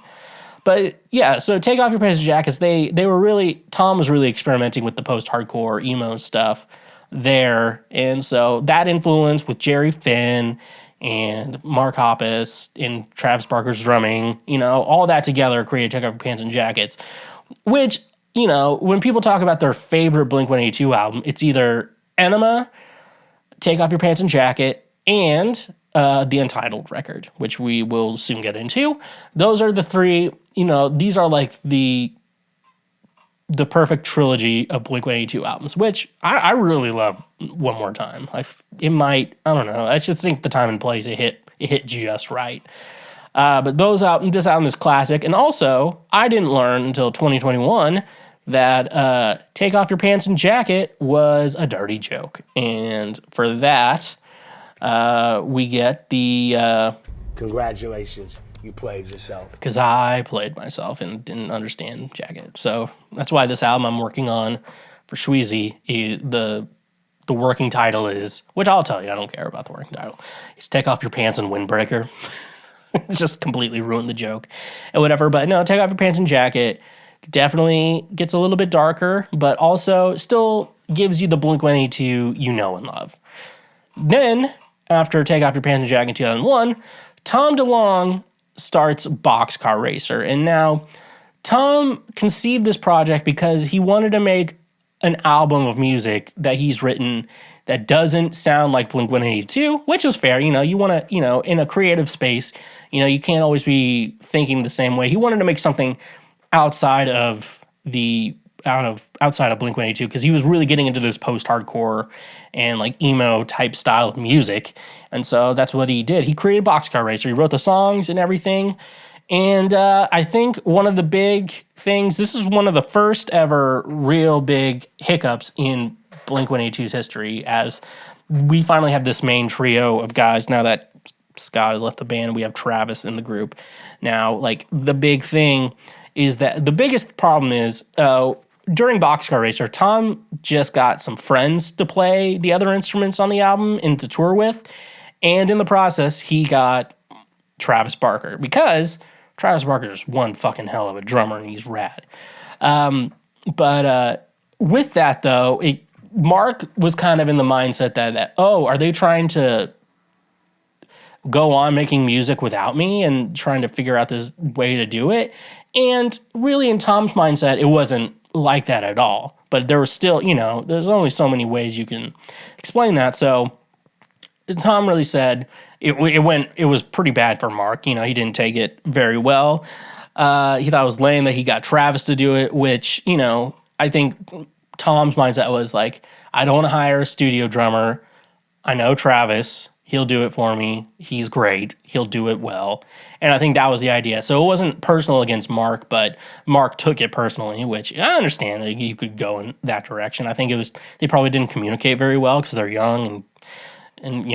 But yeah, so Take Off Your Pants and Jackets, they were really, Tom was really experimenting with the post-hardcore emo stuff there. And so that influence with Jerry Finn and Mark Hoppus and Travis Barker's drumming, you know, all that together created Take Off Your Pants and Jackets, which, you know, when people talk about their favorite Blink-182 album, it's either Enema, Take Off Your Pants and Jacket, and the Untitled record, which we will soon get into. Those are the three, you know, these are like the perfect trilogy of Blink-182 albums, which I really love. One More Time. I don't know. I just think the time and place it hit just right. But this album is classic. And also, I didn't learn until 2021 that Take Off Your Pants and Jacket was a dirty joke. And for that, we get the... Congratulations. You played yourself. Because I played myself and didn't understand Jacket. So that's why this album I'm working on for Schweezy, the working title is, which I'll tell you, I don't care about the working title. It's Take Off Your Pants and Windbreaker. It's just completely ruined the joke and whatever. But no, Take Off Your Pants and Jacket definitely gets a little bit darker, but also still gives you the Blink-182 you know and love. Then, after Take Off Your Pants and Jacket in 2001, Tom DeLonge starts Boxcar Racer. And now, Tom conceived this project because he wanted to make an album of music that he's written that doesn't sound like Blink-182, which is fair. You know, you want to, you know, in a creative space, you know, you can't always be thinking the same way. He wanted to make something outside of Blink-182 because he was really getting into this post-hardcore and like emo type style of music. And so that's what he did. He created Boxcar Racer. He wrote the songs and everything. And I think one of the big things, this is one of the first ever real big hiccups in Blink-182's history, as we finally have this main trio of guys. Now that Scott has left the band, we have Travis in the group. Now, like, the big thing is that the biggest problem is during Boxcar Racer, Tom just got some friends to play the other instruments on the album and to tour with. And in the process, he got Travis Barker because Travis Barker is one fucking hell of a drummer and he's rad. But with that, though, Mark was kind of in the mindset that, are they trying to go on making music without me and trying to figure out this way to do it? And really, in Tom's mindset, it wasn't like that at all. But there was still, you know, there's only so many ways you can explain that. So Tom really said it was pretty bad for Mark. You know, he didn't take it very well. He thought it was lame that he got Travis to do it, which, you know, I think Tom's mindset was like, I don't want to hire a studio drummer. I know Travis. He'll do it for me. He's great. He'll do it well. And I think that was the idea. So it wasn't personal against Mark, but Mark took it personally, which I understand that you could go in that direction. I think it was, they probably didn't communicate very well because they're young and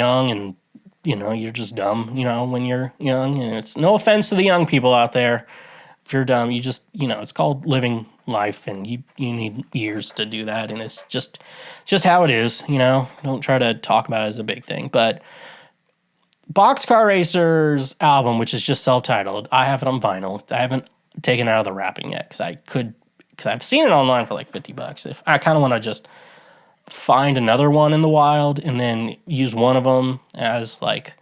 you're just dumb, when you're young. And it's no offense to the young people out there. If you're dumb, you just, it's called living life, and you need years to do that. And it's just how it is, Don't try to talk about it as a big thing. But Boxcar Racer's album, which is just self-titled, I have it on vinyl. I haven't taken it out of the wrapping yet because I've seen it online for like $50. If I kind of want to just find another one in the wild and then use one of them as like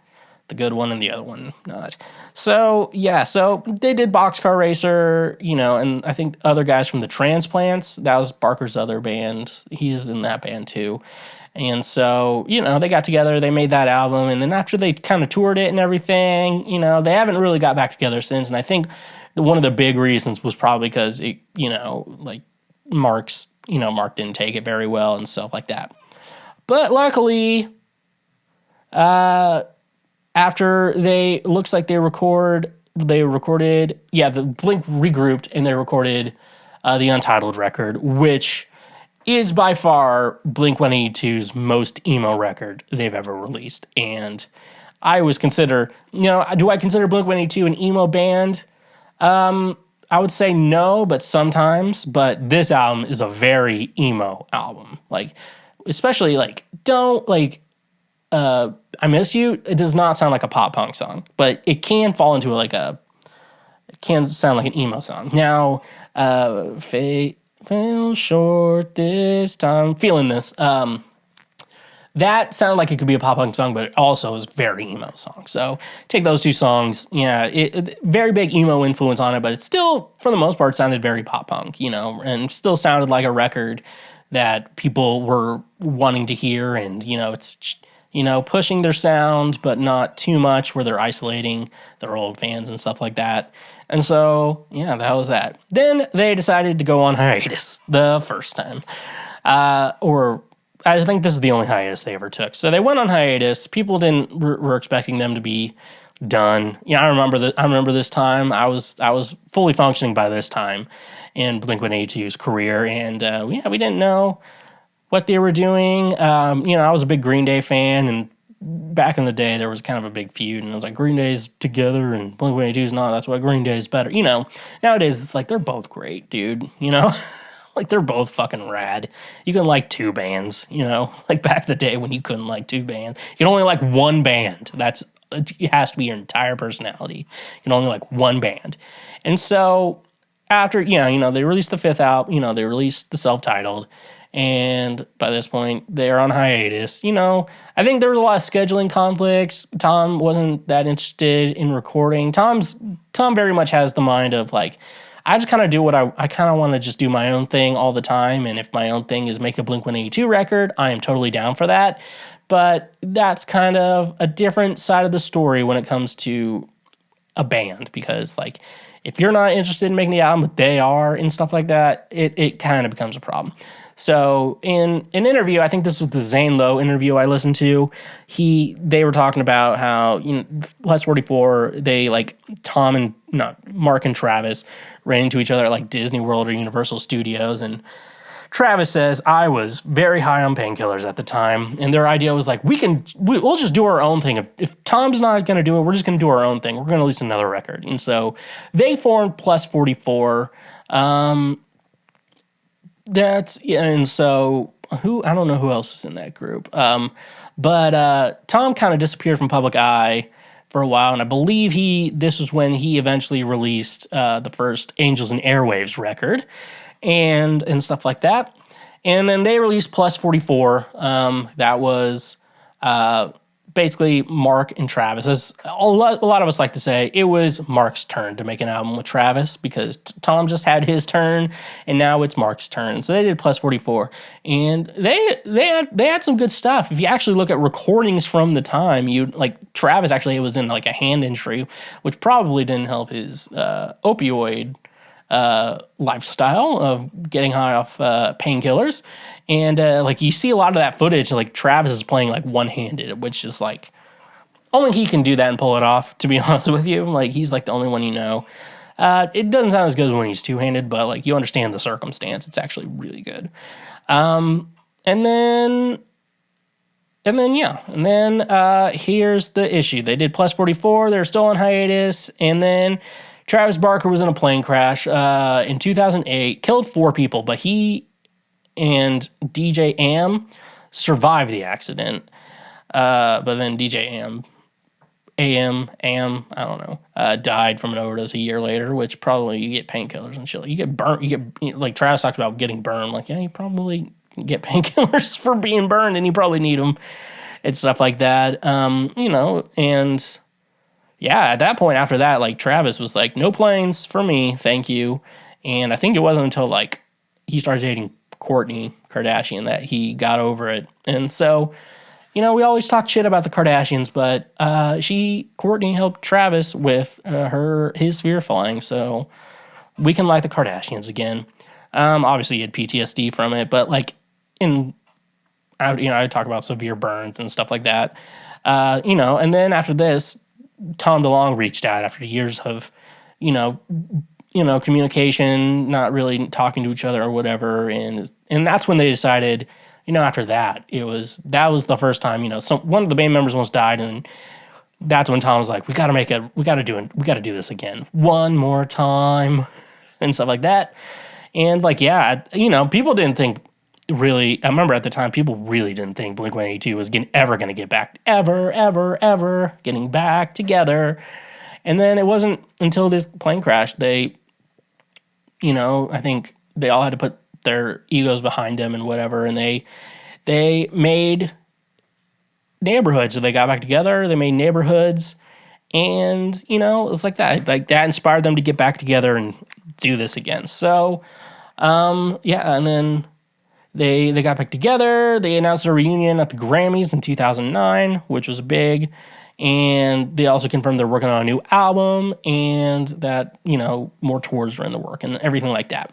the good one and the other one not. So yeah, so they did Boxcar Racer, and I think other guys from the Transplants, that was Barker's other band. He's in that band too. And so, they got together, they made that album, and then after they kind of toured it and everything, they haven't really got back together since. And I think one of the big reasons was probably because it, Mark didn't take it very well and stuff like that. But luckily, after looks like the Blink regrouped and they recorded the Untitled record, which is by far Blink-182's most emo record they've ever released. And I always consider, do I consider Blink-182 an emo band? I would say no, but sometimes. But this album is a very emo album. Like, especially, like, I Miss You, it does not sound like a pop punk song, but it can fall into it can sound like an emo song. Now, fell short this time, feeling this. That sounded like it could be a pop punk song, but it also is very emo song. So take those two songs, very big emo influence on it, but it still, for the most part, sounded very pop punk, and still sounded like a record that people were wanting to hear, and it's pushing their sound, but not too much where they're isolating their old fans and stuff like that. And so, yeah, that was that. Then they decided to go on hiatus the first time. Or I think this is the only hiatus they ever took. So they went on hiatus. People were expecting them to be done. I remember this time. I was fully functioning by this time in Blink-182's career, and we didn't know what they were doing. I was a big Green Day fan, and back in the day, there was kind of a big feud, and it was like, Green Day's together, and Blink-182's not. That's why Green Day's better. Nowadays, it's like, they're both great, dude, Like, they're both fucking rad. You can like two bands, Like, back in the day when you couldn't like two bands. You can only like one band. It has to be your entire personality. You can only like one band. And so, after, they released the fifth album, they released the self-titled, and by this point, they're on hiatus. I think there was a lot of scheduling conflicts. Tom wasn't that interested in recording. Tom very much has the mind of, like, I just kind of do what I kind of want to just do my own thing all the time. And if my own thing is make a Blink-182 record, I am totally down for that. But that's kind of a different side of the story when it comes to a band. Because, like, if you're not interested in making the album, but they are and stuff like that, it kind of becomes a problem. So in an interview, I think this was the Zane Lowe interview I listened to, they were talking about how, Plus 44, they, like, Mark and Travis ran into each other at, like, Disney World or Universal Studios, and Travis says, I was very high on painkillers at the time, and their idea was like, we'll just do our own thing. If Tom's not going to do it, we're just going to do our own thing. We're going to release another record. And so they formed Plus 44. And so I don't know who else was in that group. But Tom kind of disappeared from public eye for a while, and I believe this was when he eventually released the first Angels and Airwaves record and stuff like that. And then they released Plus 44. That was basically Mark and Travis. As a lot of us like to say, it was Mark's turn to make an album with Travis because Tom just had his turn, and now it's Mark's turn. So they did Plus 44, and they had some good stuff. If you actually look at recordings from the time, Travis actually was in like a hand injury, which probably didn't help his opioid lifestyle of getting high off painkillers. And you see a lot of that footage, like Travis is playing like one-handed, which is like, only he can do that and pull it off, to be honest with you. Like, he's like the only one you know. It doesn't sound as good as when he's two-handed, but like you understand the circumstance. It's actually really good. And then here's the issue. They did Plus 44. They're still on hiatus. And then Travis Barker was in a plane crash in 2008, killed 4 people, but he and DJ Am survived the accident. But then DJ Am, I don't know, died from an overdose a year later, which probably you get painkillers and shit. You get burnt. Like Travis talked about getting burned. Like, yeah, you probably get painkillers for being burned, and you probably need them and stuff like that. And yeah, at that point after that, like Travis was like, no planes for me, thank you. And I think it wasn't until like he started dating Kourtney Kardashian that he got over it. And so, we always talk shit about the Kardashians, but Kourtney helped Travis with his fear flying, so we can like the Kardashians again. Obviously, he had PTSD from it, but like I talk about severe burns and stuff like that. And then after this, Tom DeLonge reached out after years of, communication, not really talking to each other or whatever, and that's when they decided. After that, that was the first time, one of the band members almost died, and that's when Tom was like, we got to do this again one more time and stuff like that. And like, yeah, people didn't think really, I remember at the time, people really didn't think Blink-182 was ever going to get back, ever getting back together. And then it wasn't until this plane crash, I think they all had to put their egos behind them and whatever, and they made neighborhoods. So they got back together, they made neighborhoods, and it's like that. Like that inspired them to get back together and do this again. So and then they got back together. They announced a reunion at the Grammys in 2009, which was big. And they also confirmed they're working on a new album and that, more tours are in the work and everything like that.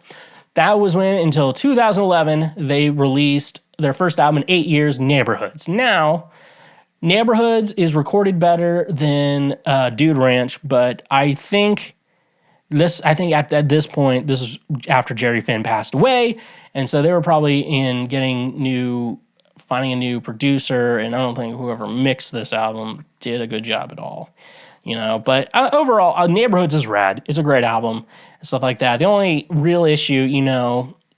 That was when, until 2011, they released their first album in 8 years, Neighborhoods. Now, Neighborhoods is recorded better than Dude Ranch, but I think at this point, this is after Jerry Finn passed away, and so they were probably finding a new producer, and I don't think whoever mixed this album did a good job at all. But overall, Neighborhoods is rad. It's a great album and stuff like that. The only real issue,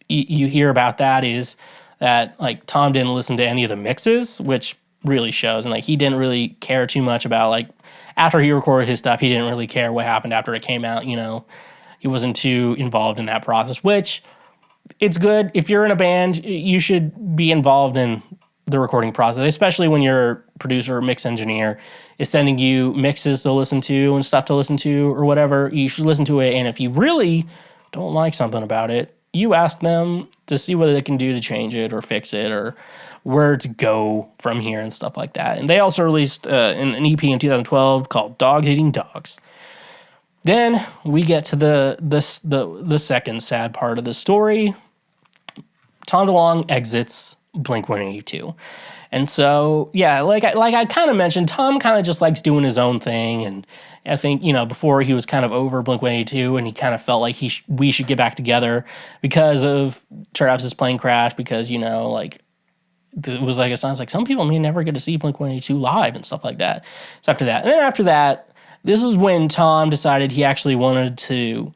you hear about that is that, like, Tom didn't listen to any of the mixes, which really shows. And, like, he didn't really care too much about, like, after he recorded his stuff, he didn't really care what happened after it came out, He wasn't too involved in that process, which it's good. If you're in a band, you should be involved in the recording process, especially when your producer or mix engineer is sending you mixes to listen to and stuff to listen to or whatever. You should listen to it, and if you really don't like something about it, you ask them to see what they can do to change it or fix it or where to go from here and stuff like that. And they also released an EP in 2012 called Dog Eating Dogs. Then we get to the second sad part of the story. Tom DeLonge exits Blink-182. And so, yeah, like I kind of mentioned, Tom kind of just likes doing his own thing. And I think, before he was kind of over Blink-182 and he kind of felt like we should get back together because of Travis's plane crash, because, it was like, it sounds like some people may never get to see Blink-182 live and stuff like that. So after that, and then after that, this is when Tom decided he actually wanted to,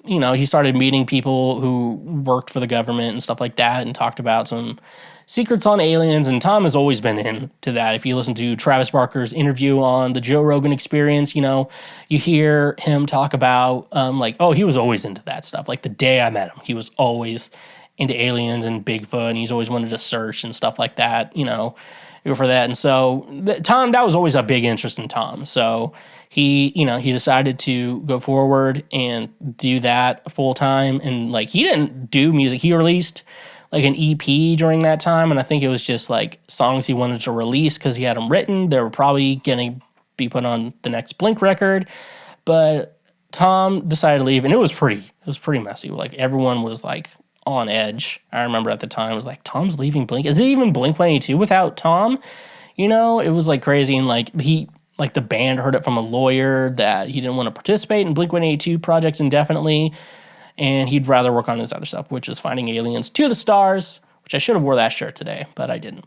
he started meeting people who worked for the government and stuff like that and talked about some secrets on aliens, and Tom has always been into that. If you listen to Travis Barker's interview on the Joe Rogan Experience, you hear him talk about, he was always into that stuff. Like the day I met him, he was always into aliens and Bigfoot, and he's always wanted to search and stuff like that, for that. And so Tom, that was always a big interest in Tom. So he decided to go forward and do that full time. And like, he didn't do music. He released like an EP during that time, and I think it was just like songs he wanted to release because he had them written. They were probably going to be put on the next Blink record, but Tom decided to leave, and it was pretty messy. Like everyone was like on edge. I remember at the time it was like, Tom's leaving Blink. Is it even Blink-182 without Tom? It was like crazy, and like like the band heard it from a lawyer that he didn't want to participate in Blink-182 projects indefinitely, and he'd rather work on his other stuff, which is finding aliens to the stars, which I should have wore that shirt today, but I didn't.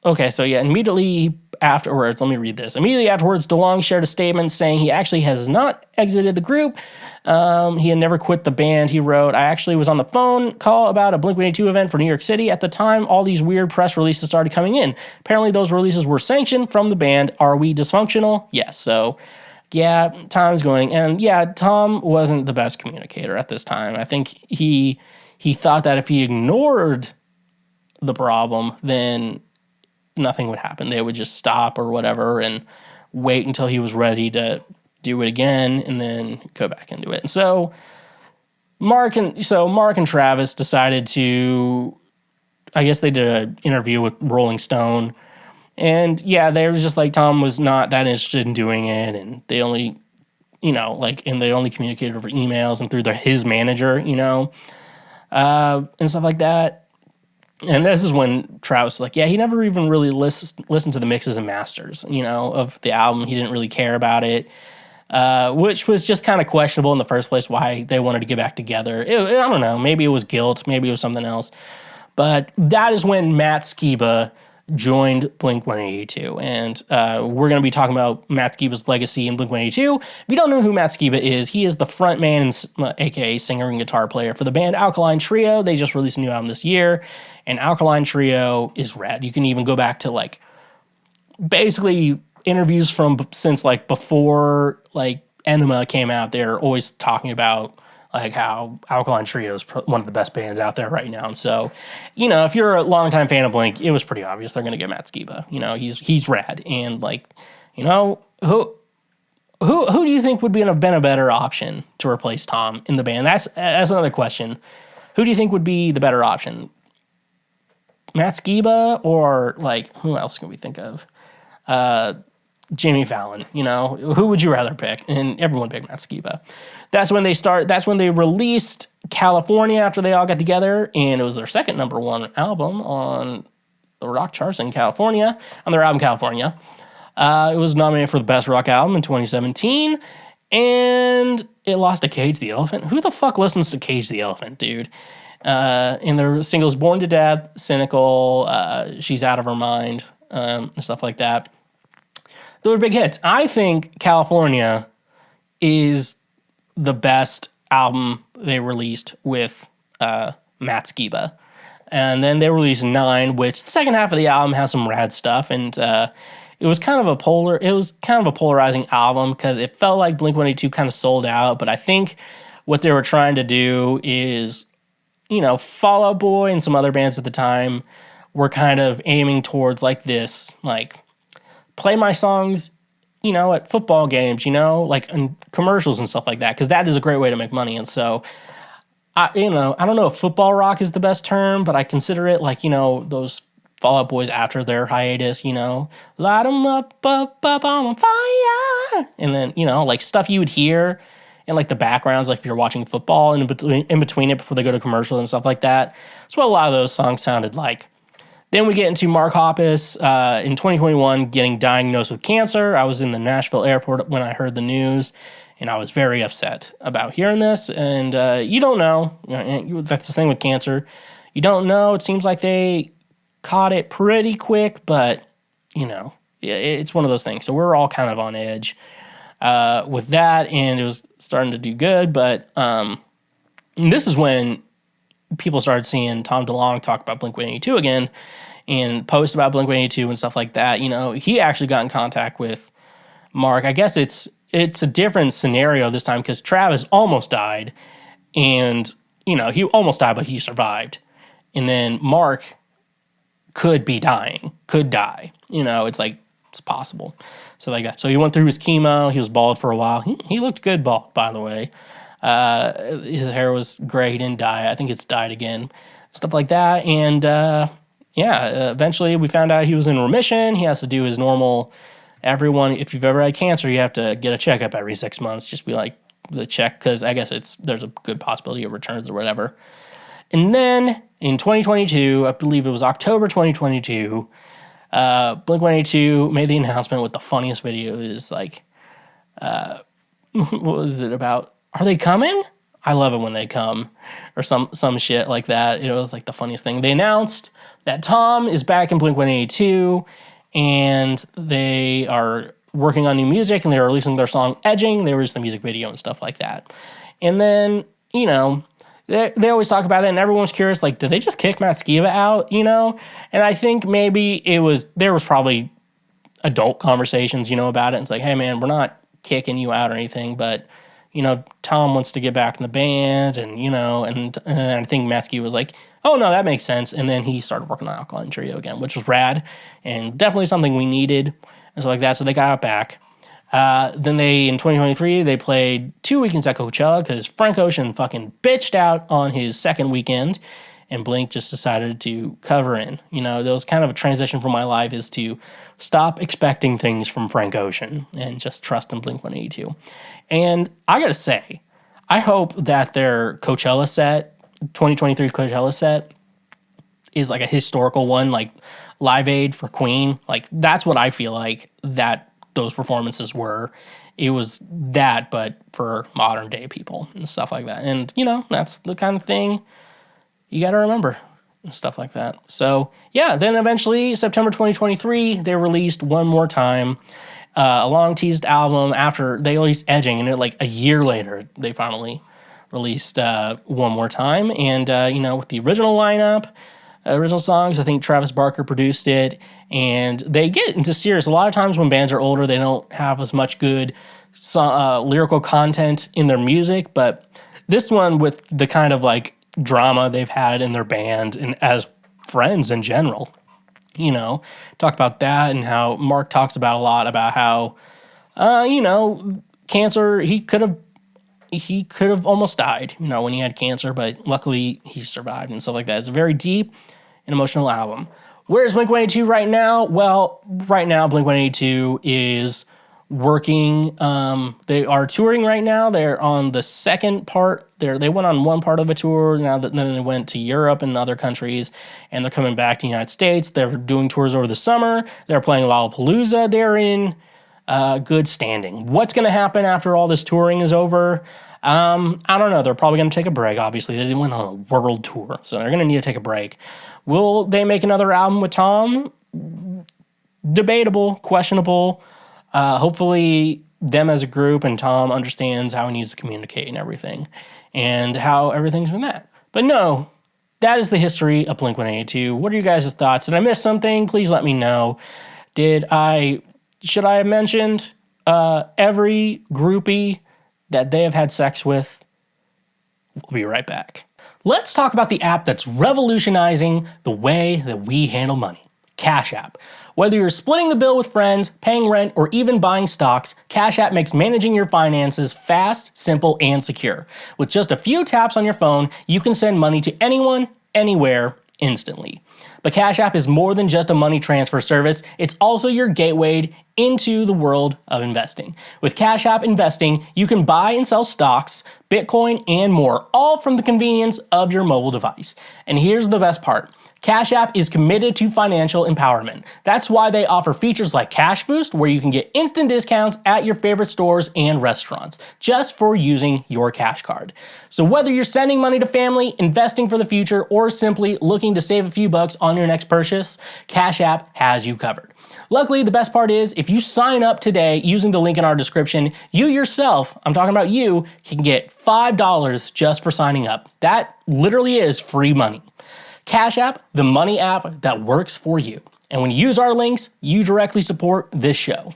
Immediately afterwards, let me read this. Immediately afterwards, DeLonge shared a statement saying he actually has not exited the group. He had never quit the band. He wrote, I actually was on the phone call about a Blink-182 event for New York City. At the time, all these weird press releases started coming in. Apparently, those releases were sanctioned from the band. Are we dysfunctional? Yes. So, yeah, Tom's going. And yeah, Tom wasn't the best communicator at this time. I think he thought that if he ignored the problem, then nothing would happen. They would just stop or whatever and wait until he was ready to do it again and then go back into it. And so Mark and Travis decided to, I guess they did an interview with Rolling Stone, and yeah, they were just like, Tom was not that interested in doing it, and they only, they only communicated over emails and through his manager, and stuff like that. And this is when Travis was like, yeah, he never even really listened to the mixes and masters, of the album. He didn't really care about it, which was just kind of questionable in the first place, why they wanted to get back together. I don't know. Maybe it was guilt. Maybe it was something else. But that is when Matt Skiba joined Blink-182. And we're going to be talking about Matt Skiba's legacy in Blink-182. If you don't know who Matt Skiba is, he is the frontman, a.k.a. singer and guitar player for the band Alkaline Trio. They just released a new album this year. And Alkaline Trio is rad. You can even go back to, basically interviews from since, before, Enema came out. They're always talking about, how Alkaline Trio is one of the best bands out there right now. And so, if you're a longtime fan of Blink, it was pretty obvious they're going to get Matt Skiba. He's rad. And, who do you think would have been a better option to replace Tom in the band? That's another question. Who do you think would be the better option? Matt Skiba or, who else can we think of? Jimmy Fallon, who would you rather pick? And everyone picked Matt Skiba. That's when they released California after they all got together, and it was their second number one album on the rock charts in California, on their album California. It was nominated for the best rock album in 2017, and it lost to Cage the Elephant. Who the fuck listens to Cage the Elephant, dude? And their singles Born to Death, Cynical, She's Out of Her Mind, and stuff like that. Those were big hits. I think California is the best album they released with Matt Skiba. And then they released 9, which the second half of the album has some rad stuff, and it was kind of a polarizing album because it felt like Blink-182 kind of sold out, but I think what they were trying to do is, Fall Out Boy and some other bands at the time were kind of aiming towards this, play my songs, at football games, in commercials and stuff like that, because that is a great way to make money. And so, I don't know if football rock is the best term, but I consider it those Fall Out Boys after their hiatus, light 'em up on fire. And then, stuff you would hear in the backgrounds, if you're watching football and in between it before they go to commercial and stuff like that. That's what a lot of those songs sounded like. Then we get into Mark Hoppus in 2021 getting diagnosed with cancer. I was in the Nashville airport when I heard the news, and I was very upset about hearing this. And you don't know. That's the thing with cancer. You don't know. It seems like they caught it pretty quick, but, it's one of those things. So we're all kind of on edge with that, and it was starting to do good. But this is when people started seeing Tom DeLonge talk about Blink-182 again and post about Blink-182 and stuff like that. He actually got in contact with Mark. I guess it's a different scenario this time because Travis almost died, and, he almost died, but he survived. And then Mark could die. It's possible. So like that. So he went through his chemo. He was bald for a while. He looked good bald, by the way. His hair was gray. He didn't dye. I think it's dyed again. Stuff like that. And eventually we found out he was in remission. He has to do his normal. Everyone, if you've ever had cancer, you have to get a checkup every 6 months. Just be the check, because I guess there's a good possibility of returns or whatever. And then in 2022, I believe it was October 2022, Blink-182 made the announcement with the funniest video. It is like, what was it about? Are they coming? I love it when they come, or some shit like that. It was like the funniest thing. They announced that Tom is back in Blink-182, and they are working on new music, and they're releasing their song Edging. They released the music video and stuff like that. And then, you know, they always talk about it, and everyone's curious, like, did they just kick Matt Skiba out, you know? And I think maybe there was probably adult conversations, you know, about it. And it's like, hey, man, we're not kicking you out or anything, but, you know, Tom wants to get back in the band, and, you know, and I think Matt Skiba was like, oh, no, that makes sense. And then he started working on Alkaline Trio again, which was rad, and definitely something we needed, and stuff like that. So they got it back. Then in 2023, they played 2 weekends at Coachella because Frank Ocean fucking bitched out on his second weekend, and Blink just decided to cover in. You know, there was kind of a transition for my life, is to stop expecting things from Frank Ocean and just trust in Blink-182. And I gotta say, I hope that their Coachella set, 2023 Coachella set, is like a historical one, like Live Aid for Queen. Like, that's what I feel like that those performances were. It was that, but for modern day people and stuff like that. And, you know, that's the kind of thing you got to remember and stuff like that. So, yeah, then eventually, September 2023, they released One More Time, a long teased album after they released Edging, and like a year later, they finally released One More Time. And, you know, with the original lineup, original songs, I think Travis Barker produced it, and they get into serious. A lot of times when bands are older, they don't have as much good lyrical content in their music, but this one, with the kind of like drama they've had in their band and as friends in general, you know, talk about that, and how Mark talks about a lot about how, you know, cancer, he could have almost died, you know, when he had cancer, but luckily he survived and stuff like that. It's a very deep and emotional album. Where's Blink-182 right now? Well, right now Blink-182 is working. They are touring right now. They're on the second part. They went on one part of a tour. Then they went to Europe and other countries, and they're coming back to the United States. They're doing tours over the summer. They're playing Lollapalooza. They're in good standing. What's going to happen after all this touring is over? I don't know. They're probably going to take a break, obviously. They didn't went on a world tour, so they're going to need to take a break. Will they make another album with Tom? Debatable, questionable. Hopefully them as a group and Tom understands how he needs to communicate and everything, and how everything's been that. But no, that is the history of Blink-182. What are you guys' thoughts? Did I miss something? Please let me know. Should I have mentioned every groupie that they have had sex with? We'll be right back. Let's talk about the app that's revolutionizing the way that we handle money, Cash App. Whether you're splitting the bill with friends, paying rent, or even buying stocks, Cash App makes managing your finances fast, simple, and secure. With just a few taps on your phone, you can send money to anyone, anywhere, instantly. But Cash App is more than just a money transfer service, it's also your gateway into the world of investing. With Cash App Investing, you can buy and sell stocks, Bitcoin, and more, all from the convenience of your mobile device. And here's the best part. Cash App is committed to financial empowerment. That's why they offer features like Cash Boost, where you can get instant discounts at your favorite stores and restaurants, just for using your Cash Card. So whether you're sending money to family, investing for the future, or simply looking to save a few bucks on your next purchase, Cash App has you covered. Luckily, the best part is, if you sign up today using the link in our description, you yourself, I'm talking about you, can get $5 just for signing up. That literally is free money. Cash App, the money app that works for you. And when you use our links, you directly support this show.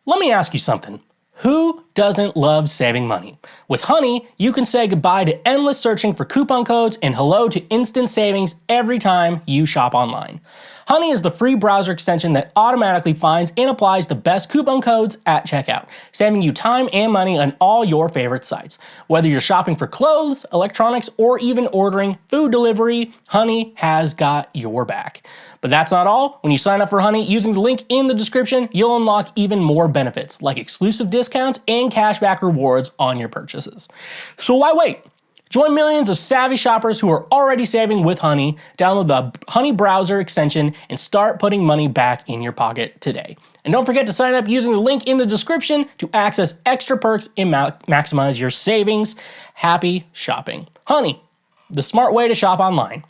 Let me ask you something. Who doesn't love saving money? With Honey, you can say goodbye to endless searching for coupon codes and hello to instant savings every time you shop online. Honey is the free browser extension that automatically finds and applies the best coupon codes at checkout, saving you time and money on all your favorite sites. Whether you're shopping for clothes, electronics, or even ordering food delivery, Honey has got your back. But that's not all. When you sign up for Honey using the link in the description, you'll unlock even more benefits, like exclusive discounts and cashback rewards on your purchases. So why wait? Join millions of savvy shoppers who are already saving with Honey. Download the Honey browser extension and start putting money back in your pocket today. And don't forget to sign up using the link in the description to access extra perks and maximize your savings. Happy shopping. Honey, the smart way to shop online.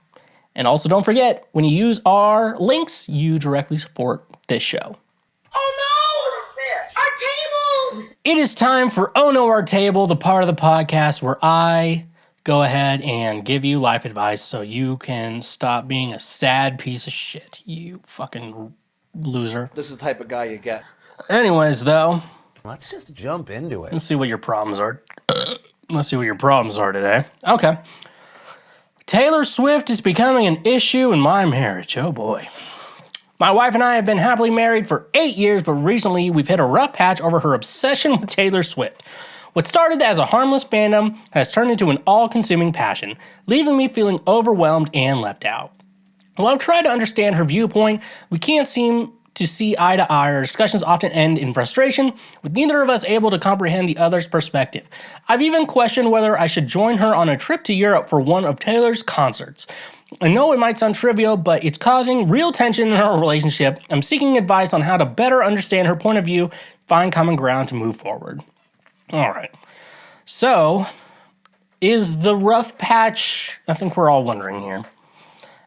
And also don't forget, when you use our links, you directly support this show. Oh no! Our table! It is time for Oh No, Our Table, the part of the podcast where I go ahead and give you life advice so you can stop being a sad piece of shit, you fucking loser. This is the type of guy you get. Anyways, though, Let's just jump into it. let's see what your problems are. Let's see what your problems are today. Okay. Taylor Swift is becoming an issue in my marriage. Oh boy. My wife and I have been happily married for 8 years, but recently we've hit a rough patch over her obsession with Taylor Swift. What started as a harmless fandom has turned into an all-consuming passion, leaving me feeling overwhelmed and left out. While I've tried to understand her viewpoint, we can't seem to see eye to eye. Our discussions often end in frustration, with neither of us able to comprehend the other's perspective. I've even questioned whether I should join her on a trip to Europe for one of Taylor's concerts. I know it might sound trivial, but it's causing real tension in our relationship. I'm seeking advice on how to better understand her point of view, find common ground to move forward. All right. So, is the rough patch, I think we're all wondering here.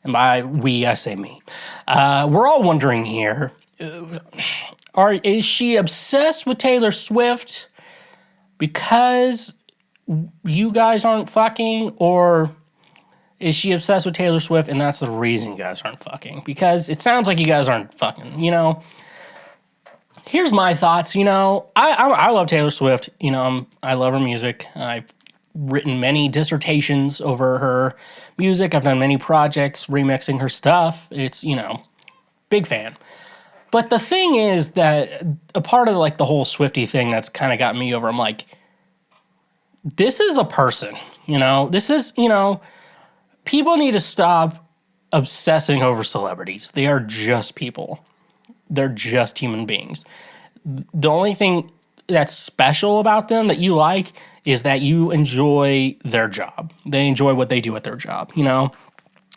And by we, I say me. We're all wondering here, is she obsessed with Taylor Swift because you guys aren't fucking, or is she obsessed with Taylor Swift and that's the reason you guys aren't fucking? Because it sounds like you guys aren't fucking, you know? Here's my thoughts, you know. I love Taylor Swift, you know. I love her music. I've written many dissertations over her music. I've done many projects remixing her stuff. It's, you know, big fan. But the thing is that a part of like the whole Swiftie thing that's kind of got me over, I'm like, this is a person, you know. This is, you know, people need to stop obsessing over celebrities. They are just people. They're just human beings. The only thing that's special about them that you like is that you enjoy their job. They enjoy what they do at their job, you know?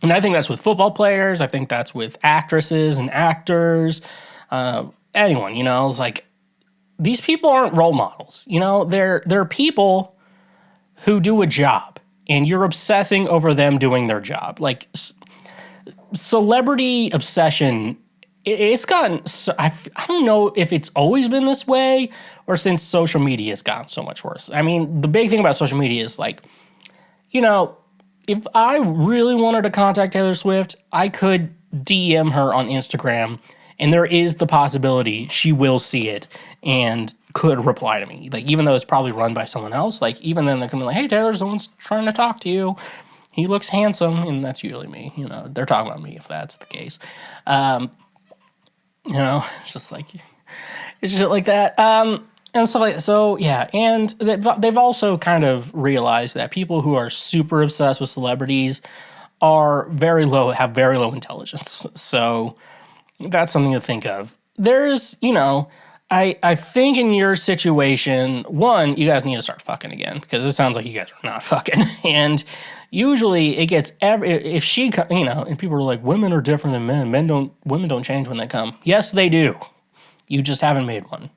And I think that's with football players. I think that's with actresses and actors. Anyone, you know? It's like, these people aren't role models, you know? They're people who do a job, and you're obsessing over them doing their job. Like, celebrity obsession, it's gotten, I don't know if it's always been this way or since social media has gotten so much worse. I mean, the big thing about social media is like, you know, if I really wanted to contact Taylor Swift, I could DM her on Instagram, and there is the possibility she will see it and could reply to me. Like, even though it's probably run by someone else, like, even then they can be like, hey, Taylor, someone's trying to talk to you. He looks handsome, and that's usually me. You know, they're talking about me if that's the case. You know, it's just like, it's shit like that. And stuff like that. So, yeah. And they've also kind of realized that people who are super obsessed with celebrities are have very low intelligence. So, that's something to think of. There's, you know, I think in your situation, one, you guys need to start fucking again, because it sounds like you guys are not fucking. And usually it gets if she, you know, and people are like, women are different than men. Women don't change when they come. Yes, they do. You just haven't made one.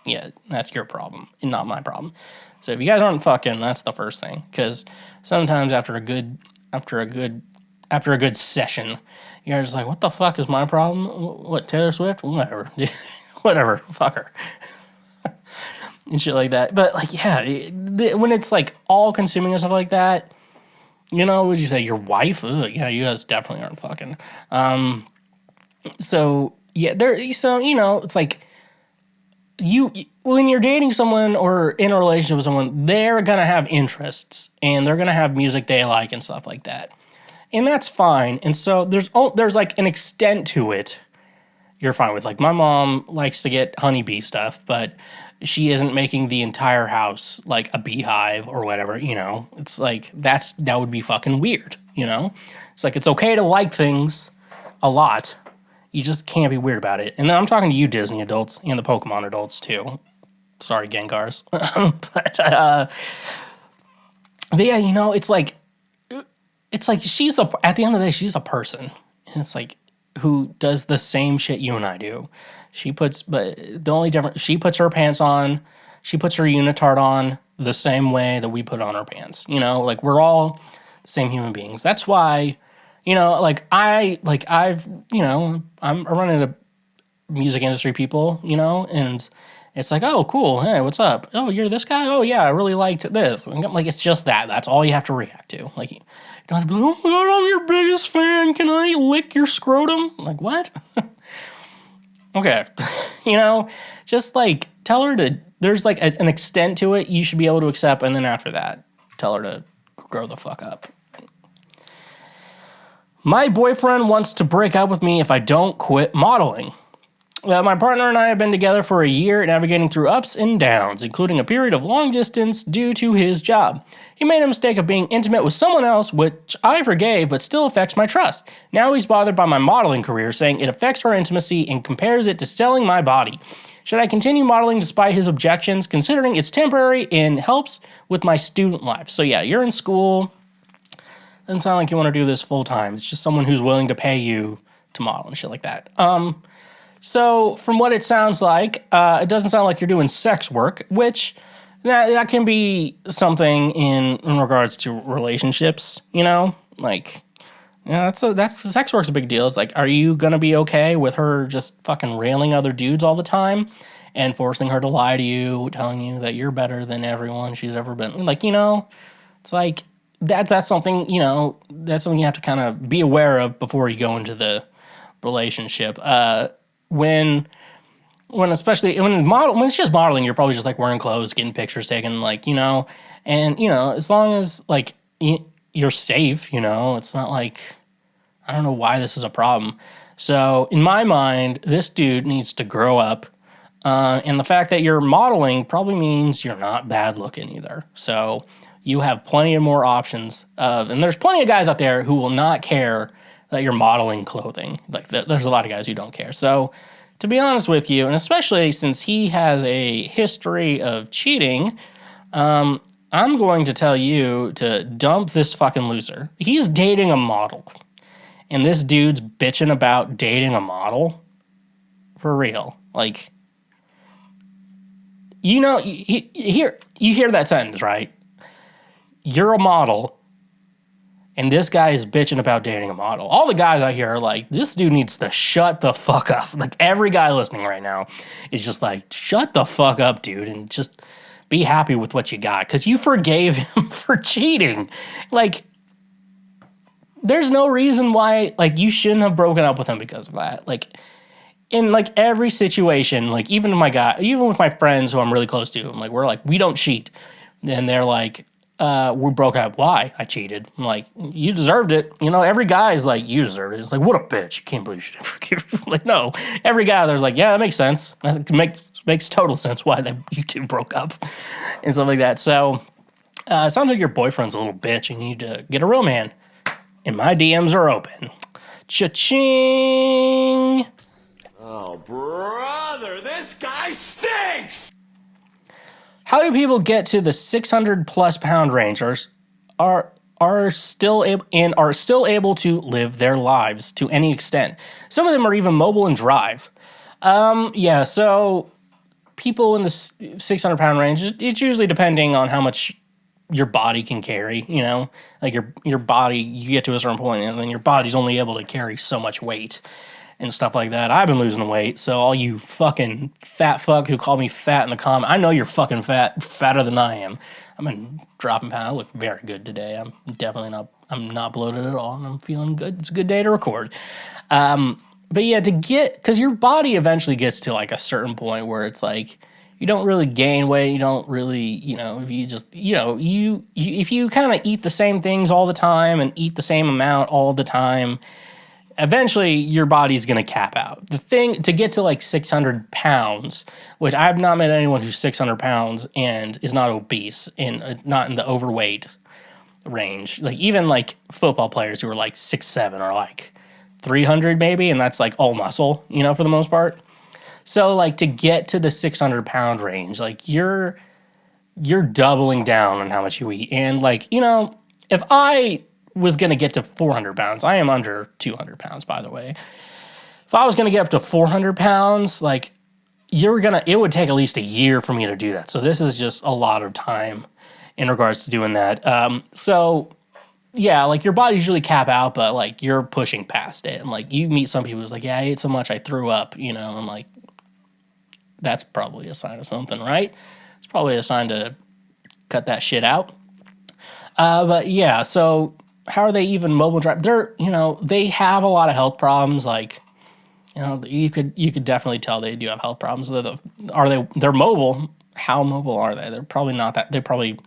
Yeah, that's your problem and not my problem. So if you guys aren't fucking, that's the first thing. Because sometimes after a good session, you're just like, what the fuck is my problem? What, Taylor Swift? Whatever. Whatever. Fuck her. And shit like that. But like, yeah, when it's like all consuming and stuff like that, you know, would you say your wife? Ugh, yeah, you guys definitely aren't fucking. So yeah, so you know, it's like when you're dating someone or in a relationship with someone, they're gonna have interests and they're gonna have music they like and stuff like that, and that's fine. And so there's like an extent to it. You're fine with. Like, my mom likes to get honeybee stuff, but she isn't making the entire house like a beehive or whatever, you know. It's like, that would be fucking weird, you know. It's like, it's okay to like things a lot. You just can't be weird about it. And then I'm talking to you Disney adults and the Pokemon adults too. Sorry, Gengars. But But yeah, it's like she's at the end of the day, she's a person. And it's like, who does the same shit you and I do. But the only difference, she puts her pants on, she puts her unitard on the same way that we put on our pants. Like we're all the same human beings. That's why, I'm running a music industry people, and it's like, oh, cool. Hey, what's up? Oh, you're this guy? Oh, yeah, I really liked this. Like, it's just that. That's all you have to react to. Like, you don't have to be like, oh my God, I'm your biggest fan. Can I lick your scrotum? Like, what? Okay. Just like tell her to, there's like an extent to it you should be able to accept. And then after that, tell her to grow the fuck up. My boyfriend wants to break up with me if I don't quit modeling. My partner and I have been together for a year, navigating through ups and downs, including a period of long distance due to his job. He made a mistake of being intimate with someone else, which I forgave, but still affects my trust. Now he's bothered by my modeling career, saying it affects our intimacy and compares it to selling my body. Should I continue modeling despite his objections, considering it's temporary and helps with my student life? So yeah, you're in school. Doesn't sound like you want to do this full time. It's just someone who's willing to pay you to model and shit like that. So from what it sounds like, it doesn't sound like you're doing sex work, which that can be something in regards to relationships, like, that's sex work's a big deal. It's like, are you going to be okay with her just fucking railing other dudes all the time and forcing her to lie to you, telling you that you're better than everyone she's ever been? Like, it's like, that's something, that's something you have to kind of be aware of before you go into the relationship. When it's just modeling, you're probably just like wearing clothes, getting pictures taken, like, and, as long as like you're safe, it's not like, I don't know why this is a problem. So in my mind, this dude needs to grow up. And the fact that you're modeling probably means you're not bad looking either. So you have plenty of more options and there's plenty of guys out there who will not care that you're modeling clothing. Like there's a lot of guys who don't care. So to be honest with you, and especially since he has a history of cheating, I'm going to tell you to dump this fucking loser. He's dating a model. And this dude's bitching about dating a model? For real. Like, you hear that sentence, right? You're a model. And this guy is bitching about dating a model. All the guys out here are like, this dude needs to shut the fuck up. Like, every guy listening right now is just like, shut the fuck up, dude, and just be happy with what you got. Because you forgave him for cheating. Like, there's no reason why, like, you shouldn't have broken up with him because of that. Like, in, like, every situation, like, even with my friends who I'm really close to, I'm like, we're like, we don't cheat. And they're like, we broke up. Why? I cheated. I'm like, you deserved it. Every guy is like, you deserved it. It's like, what a bitch. You can't believe you didn't forgive. Like, no. Every guy there's like, yeah, that makes sense. That makes total sense why you two broke up and stuff like that. So, it sounds like your boyfriend's a little bitch and you need to get a real man. And my DMs are open. Cha-ching! Oh, brother, this guy stinks! How do people get to the 600 plus pound range are still able to live their lives to any extent? Some of them are even mobile and drive. So people in the 600 pound range, it's usually depending on how much your body can carry, like your body, you get to a certain point and then your body's only able to carry so much weight and stuff like that. I've been losing weight, so all you fucking fat fuck who call me fat in the comment, I know you're fucking fatter than I am. I've been dropping pounds. I look very good today. I'm not bloated at all, and I'm feeling good. It's a good day to record. But yeah, because your body eventually gets to like a certain point where it's like, you don't really gain weight. You don't really, if you just, if you kind of eat the same things all the time and eat the same amount all the time, eventually your body's going to cap out. The thing to get to like 600 pounds, which I've not met anyone who's 600 pounds and is not obese and not in the overweight range. Like even like football players who are like 6'7" are like 300 maybe. And that's like all muscle, for the most part. So like to get to the 600 pound range, like you're you're doubling down on how much you eat. And like, if I was going to get to 400 pounds, I am under 200 pounds, by the way. If I was going to get up to 400 pounds, like, it would take at least a year for me to do that. So this is just a lot of time in regards to doing that. So yeah, like your body usually cap out, but like you're pushing past it. And like you meet some people who's like, yeah, I ate so much I threw up, I'm like, that's probably a sign of something, right? It's probably a sign to cut that shit out. But yeah, so how are they even mobile drive? They have a lot of health problems. Like, you could definitely tell they do have health problems. They're mobile. How mobile are they? They're probably not that. They probably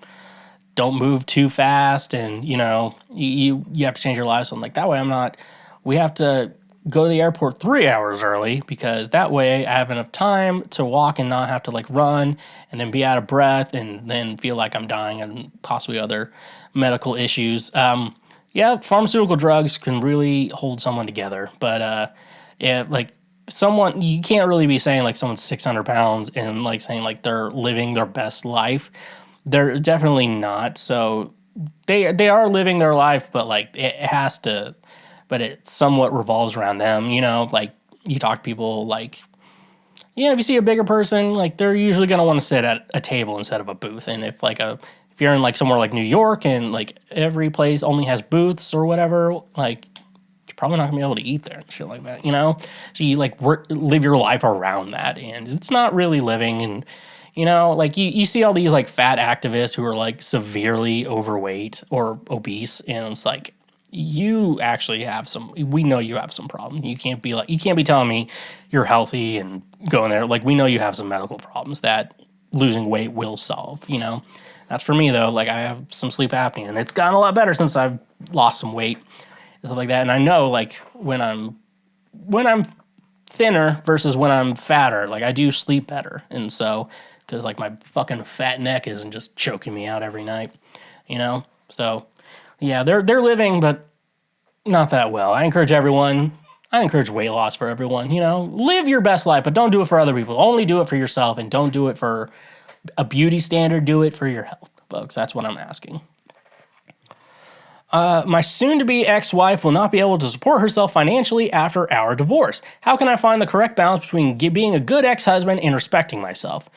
don't move too fast, and you have to change your life. So I'm like, that way I'm not. We have to go to the airport 3 hours early because that way I have enough time to walk and not have to like run and then be out of breath and then feel like I'm dying and possibly other medical issues. Yeah, pharmaceutical drugs can really hold someone together, but like someone, you can't really be saying like someone's 600 pounds and like saying like they're living their best life. They're definitely not. So they are living their life, but like it somewhat revolves around them, like you talk to people like, if you see a bigger person, like they're usually going to want to sit at a table instead of a booth. And if you're in like somewhere like New York and like every place only has booths or whatever, like you're probably not gonna be able to eat there and shit like that, So you like live your life around that, and it's not really living. And like you see all these like fat activists who are like severely overweight or obese, and it's like you actually we know you have some problem. You can't be telling me you're healthy and going there. Like, we know you have some medical problems that losing weight will solve, That's for me though. Like, I have some sleep apnea and it's gotten a lot better since I've lost some weight and stuff like that. And I know like when I'm thinner versus when I'm fatter, like I do sleep better. And so, cause like my fucking fat neck isn't just choking me out every night, So yeah, they're living, but not that well. I encourage weight loss for everyone, live your best life, but don't do it for other people. Only do it for yourself, and don't do it for a beauty standard. Do it for your health, folks. That's what I'm asking. My soon-to-be ex-wife will not be able to support herself financially after our divorce. How can I find the correct balance between being a good ex-husband and respecting myself?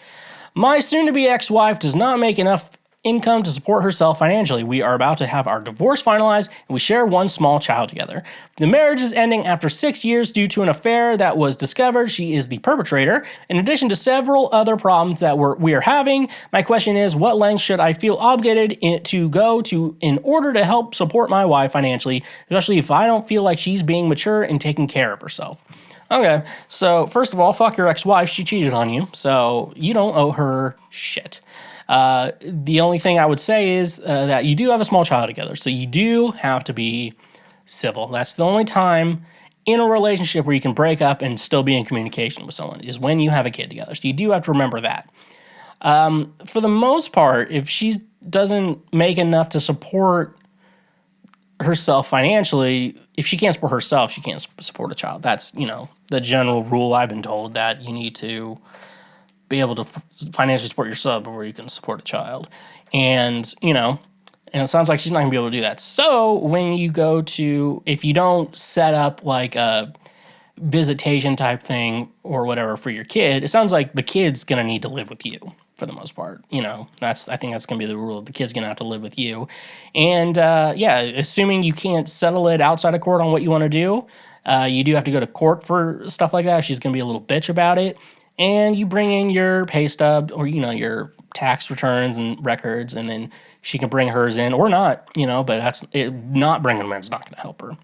My soon-to-be ex-wife does not make enough income to support herself financially. We are about to have our divorce finalized, and we share one small child together. The marriage is ending after 6 years due to an affair that was discovered. She is the perpetrator, in addition to several other problems that we are having. My question is, what lengths should I feel obligated to go to in order to help support my wife financially, especially if I don't feel like she's being mature and taking care of herself? Okay, so first of all, fuck your ex-wife. She cheated on you, so you don't owe her shit. The only thing I would say is that you do have a small child together, so you do have to be civil. That's the only time in a relationship where you can break up and still be in communication with someone, is when you have a kid together. So you do have to remember that. For the most part, if she doesn't make enough to support herself financially, if she can't support herself, she can't support a child. That's, the general rule I've been told, that you need to be able to financially support yourself before you can support a child. And, and it sounds like she's not going to be able to do that. So when you if you don't set up like a visitation type thing or whatever for your kid, it sounds like the kid's going to need to live with you for the most part. I think that's going to be the rule. The kid's going to have to live with you. And, assuming you can't settle it outside of court on what you want to do, you do have to go to court for stuff like that. She's going to be a little bitch about it. And you bring in your pay stub or, your tax returns and records, and then she can bring hers in or not, but not bringing them in is not going to help her.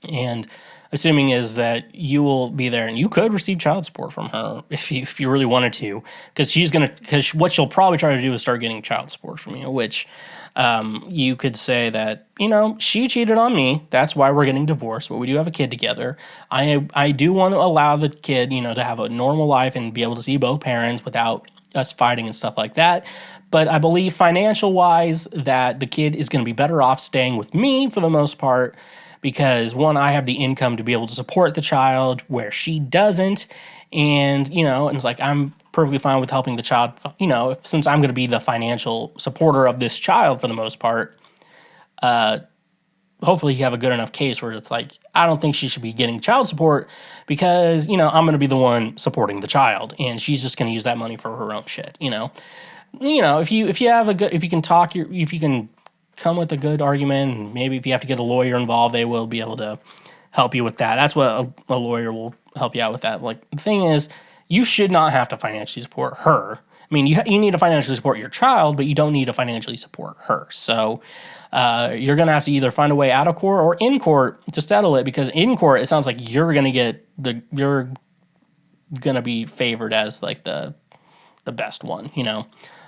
And assuming is that you will be there and you could receive child support from her if you really wanted to, because what she'll probably try to do is start getting child support from you, which you could say that, she cheated on me. That's why we're getting divorced, but we do have a kid together. I do want to allow the kid, to have a normal life and be able to see both parents without us fighting and stuff like that. But I believe financial-wise that the kid is going to be better off staying with me for the most part, because one, I have the income to be able to support the child where she doesn't. And, and it's like I'm perfectly fine with helping the child, since I'm going to be the financial supporter of this child for the most part, hopefully you have a good enough case where it's like, I don't think she should be getting child support because, I'm going to be the one supporting the child and she's just going to use that money for her own shit, if you can come with a good argument, and maybe if you have to get a lawyer involved, they will be able to help you with that. That's what a lawyer will help you out with that. Like, the thing is, you should not have to financially support her. I mean, you need to financially support your child, but you don't need to financially support her. So you're going to have to either find a way out of court or in court to settle it, because in court, it sounds like you're going to be favored as like the best one,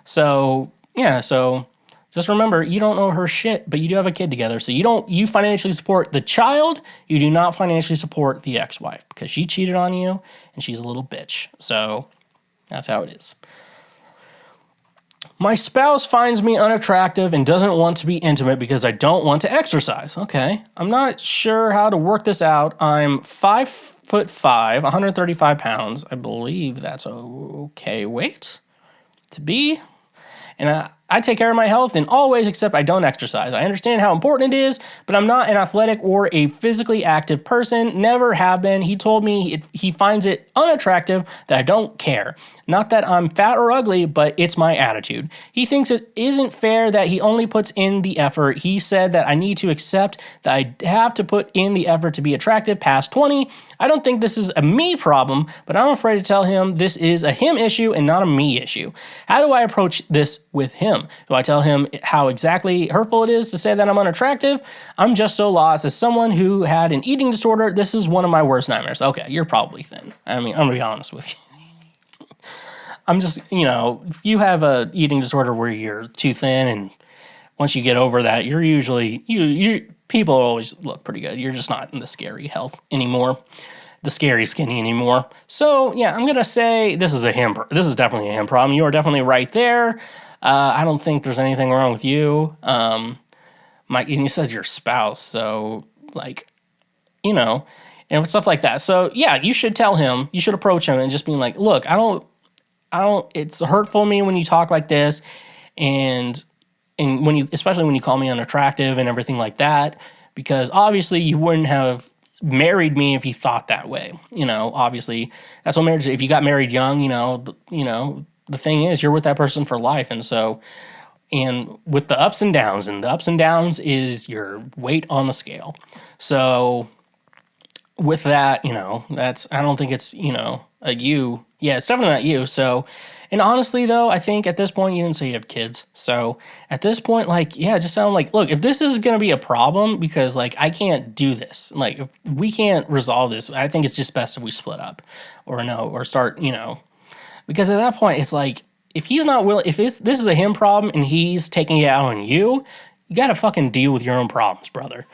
So, yeah, so just remember, you don't know her shit, but you do have a kid together. So you financially support the child. You do not financially support the ex-wife because she cheated on you and she's a little bitch. So that's how it is. My spouse finds me unattractive and doesn't want to be intimate because I don't want to exercise. Okay. I'm not sure how to work this out. I'm 5'5", 135 pounds. I believe that's okay weight to be. And I take care of my health in all ways except I don't exercise. I understand how important it is, but I'm not an athletic or a physically active person. Never have been. He told me he finds it unattractive that I don't care. Not that I'm fat or ugly, but it's my attitude. He thinks it isn't fair that he only puts in the effort. He said that I need to accept that I have to put in the effort to be attractive past 20. I don't think this is a me problem, but I'm afraid to tell him this is a him issue and not a me issue. How do I approach this with him? Do I tell him how exactly hurtful it is to say that I'm unattractive? I'm just so lost. As someone who had an eating disorder, this is one of my worst nightmares. Okay, you're probably thin. I mean, I'm going to be honest with you. I'm just, if you have a eating disorder where you're too thin and once you get over that, you're usually, people always look pretty good. You're just not in the scary health anymore, the scary skinny anymore. So yeah, I'm going to say this is definitely a him problem. You are definitely right there. I don't think there's anything wrong with you. And you said your spouse, so and stuff like that. So yeah, you should tell him, you should approach him and just be like, look, it's hurtful to me when you talk like this. And especially when you call me unattractive and everything like that, because obviously you wouldn't have married me if you thought that way. Obviously that's what marriage is. If you got married young, the thing is you're with that person for life. And with the ups and downs, is your weight on the scale. So with that, I don't think it's, a you. Yeah, it's definitely not you. So, and honestly though, I think at this point, you didn't say you have kids. So at this point, just sound like, look, if this is going to be a problem, because I can't do this, if we can't resolve this, I think it's just best if we split up or start, because at that point it's like, if he's not willing, if this is a him problem and he's taking it out on you, you got to fucking deal with your own problems, brother.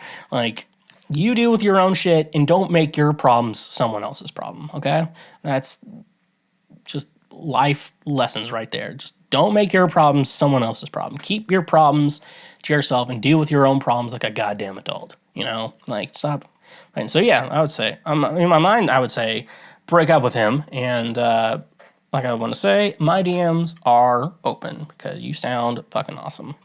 You deal with your own shit and don't make your problems someone else's problem, okay? That's just life lessons right there. Just don't make your problems someone else's problem. Keep your problems to yourself and deal with your own problems like a goddamn adult, stop. And so, yeah, I would say, in my mind, I would say break up with him. And like I want to say, my DMs are open because you sound fucking awesome.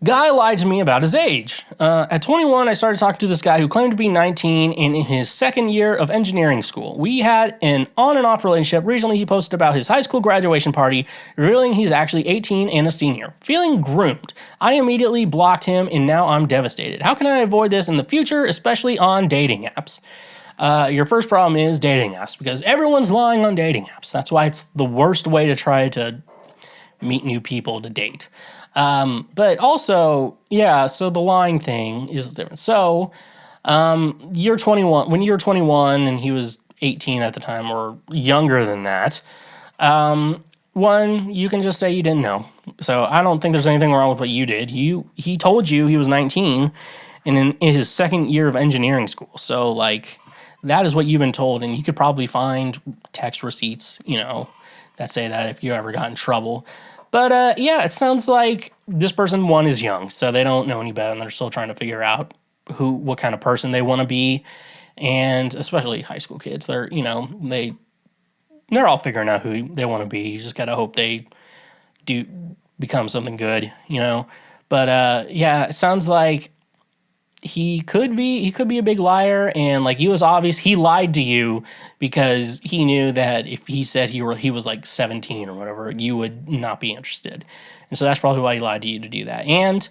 Guy lied to me about his age. At 21, I started talking to this guy who claimed to be 19 and in his second year of engineering school. We had an on and off relationship. Recently, he posted about his high school graduation party, revealing he's actually 18 and a senior. Feeling groomed, I immediately blocked him and now I'm devastated. How can I avoid this in the future, especially on dating apps? Your first problem is dating apps because everyone's lying on dating apps. That's why it's the worst way to try to meet new people to date. But also, yeah, so the lying thing is different. So, you're 21, when you're 21 and he was 18 at the time or younger than that, one, you can just say you didn't know. So I don't think there's anything wrong with what you did. He told you he was 19 and in his second year of engineering school. So that is what you've been told. And you could probably find text receipts, that say that if you ever got in trouble. But yeah, it sounds like this person, one, is young, so they don't know any better, and they're still trying to figure out what kind of person they want to be, and especially high school kids, they're, they they're all figuring out who they want to be. You just gotta hope they do become something good, you know. But yeah, it sounds like he could be a big liar, and like he was obvious he lied to you because he knew that if he said he was like 17 or whatever, you would not be interested. And so that's probably why he lied to you to do that. And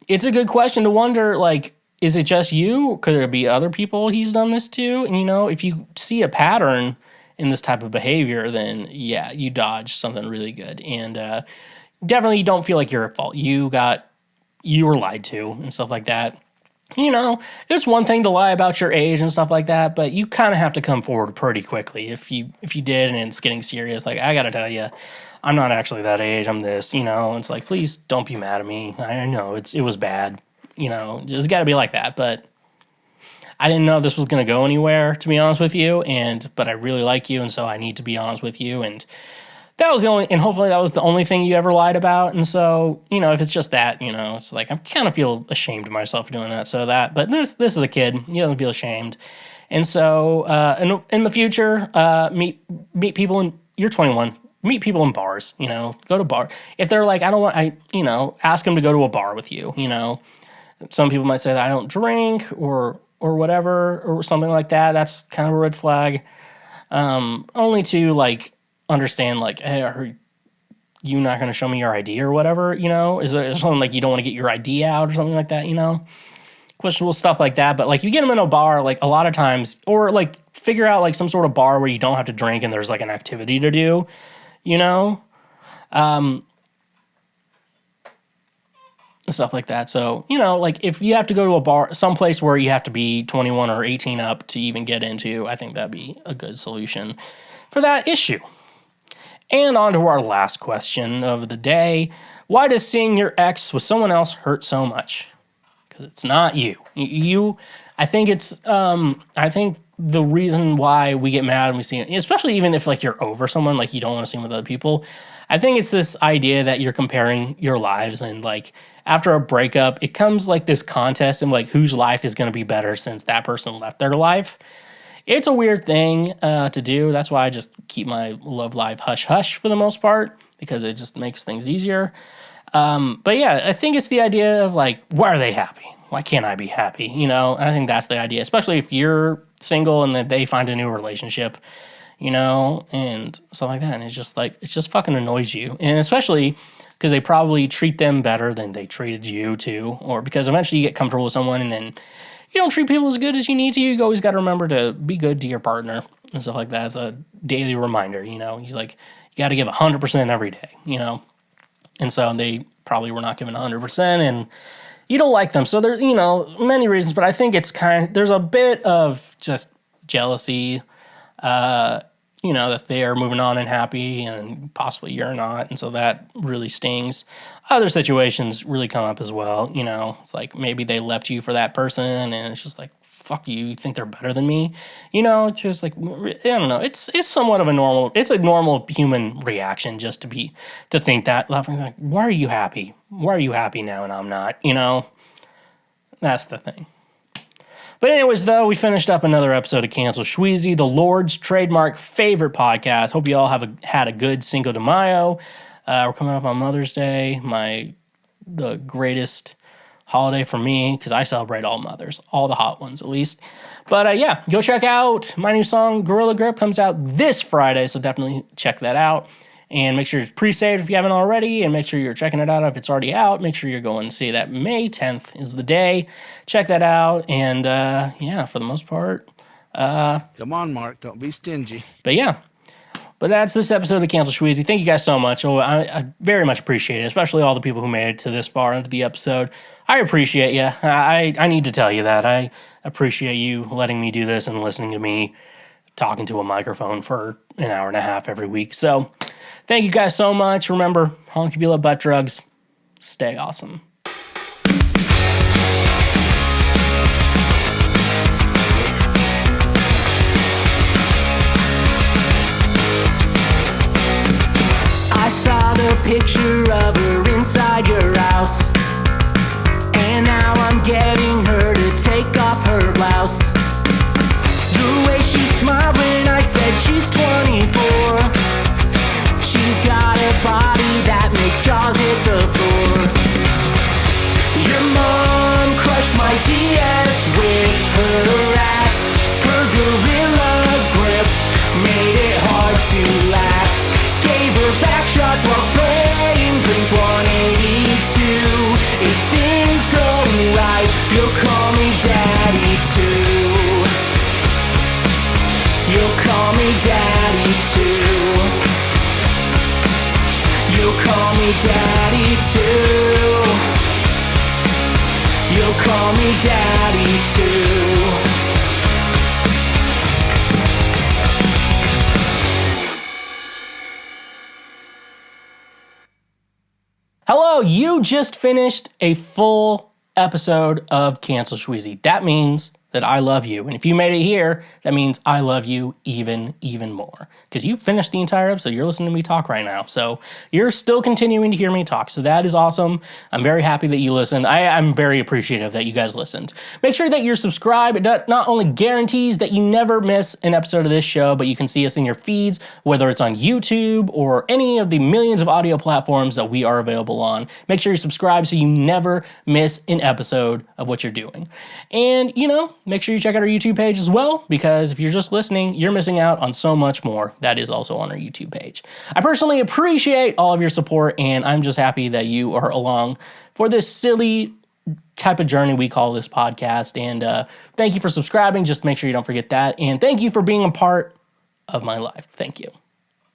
it's a good question to wonder, like, is it just you? Could there be other people he's done this to? And, you know, if you see a pattern in this type of behavior, then, yeah, you dodged something really good. And definitely you don't feel like you're at fault. You were lied to and stuff like that. You know, it's one thing to lie about your age and stuff like that, but you kind of have to come forward pretty quickly. If you did and it's getting serious, like, I got to tell you, I'm not actually that age, I'm this, you know. It's like, please don't be mad at me. I know it was bad, you know. Just got to be like that. But I didn't know this was going to go anywhere, to be honest with you. But I really like you, and so I need to be honest with you. And that was hopefully that was the only thing you ever lied about. And so, you know, if it's just that, you know, it's like I kind of feel ashamed of myself for doing that. But this is a kid. He doesn't feel ashamed. And so, in the future, meet people you're 21. Meet people in bars, you know, go to bar. If they're like, ask them to go to a bar with you, you know. Some people might say that I don't drink or whatever, or something like that. That's kind of a red flag. Only to, like, understand, like, hey, are you not going to show me your ID or whatever, you know? Is there something like you don't want to get your ID out or something like that, you know? Questionable stuff like that. But, like, you get them in a bar, like, a lot of times, or, like, figure out, like, some sort of bar where you don't have to drink and there's, like, an activity to do, you know? Stuff like that. So, you know, like, if you have to go to a bar, someplace where you have to be 21 or 18 up to even get into, I think that'd be a good solution for that issue. And on to our last question of the day. Why does seeing your ex with someone else hurt so much? Because it's not you. I think the reason why we get mad when we see it, especially even if, like, you're over someone, like, you don't want to see them with other people, I think it's this idea that you're comparing your lives, and, like, after a breakup, it comes like this contest of, like, whose life is going to be better since that person left their life. It's a weird thing to do. That's why I just keep my love life hush-hush for the most part, because it just makes things easier. But yeah, I think it's the idea of, like, why are they happy? Why can't I be happy? You know, I think that's the idea, especially if you're single and that they find a new relationship, you know, and stuff like that. And it's just like, it just fucking annoys you. And especially because they probably treat them better than they treated you too, or because eventually you get comfortable with someone and then you don't treat people as good as you need to. You always got to remember to be good to your partner and stuff like that. As a daily reminder, you know. He's like, you got to give 100% every day, you know. And so they probably were not giving 100%, and you don't like them. So there's, you know, many reasons, but I think it's there's a bit of just jealousy, you know, that they're moving on and happy and possibly you're not. And so that really stings. Other situations really come up as well. You know, it's like maybe they left you for that person and it's just like, fuck you think they're better than me? You know, it's just like, I don't know. It's somewhat of a normal human reaction just to think that. Like, why are you happy? Why are you happy now and I'm not? You know, that's the thing. But anyways, though, we finished up another episode of Cancel Schweezy, the Lord's trademark favorite podcast. Hope you all had a good Cinco de Mayo. We're coming up on Mother's Day, the greatest holiday for me, because I celebrate all mothers, all the hot ones at least. But yeah, go check out my new song, Gorilla Grip, comes out this Friday, so definitely check that out. And make sure it's pre-saved if you haven't already, and make sure you're checking it out if it's already out. Make sure you're going to see that May 10th is the day. Check that out, and yeah, for the most part. Come on, Mark, don't be stingy. But yeah, that's this episode of Cancel Schweezy. Thank you guys so much. Oh, I very much appreciate it, especially all the people who made it to this far into the episode. I appreciate you. I need to tell you that. I appreciate you letting me do this and listening to me talking to a microphone for an hour and a half every week. So thank you guys so much. Remember, honk if you love butt drugs. Stay awesome. I saw the picture of her inside your house, and now I'm getting her to take off her blouse. The way she smiled when I said she's 24. daddy too. Hello, you just finished a full episode of Cancel Schweezy. That means that I love you. And if you made it here, that means I love you even more. Because you finished the entire episode. You're listening to me talk right now. So you're still continuing to hear me talk. So that is awesome. I'm very happy that you listened. I'm very appreciative that you guys listened. Make sure that you're subscribed. It not only guarantees that you never miss an episode of this show, but you can see us in your feeds, whether it's on YouTube or any of the millions of audio platforms that we are available on. Make sure you're subscribed so you never miss an episode of what you're doing. And, make sure you check out our YouTube page as well, because if you're just listening, you're missing out on so much more that is also on our YouTube page. I personally appreciate all of your support, and I'm just happy that you are along for this silly type of journey we call this podcast. And thank you for subscribing. Just make sure you don't forget that. And thank you for being a part of my life. Thank you.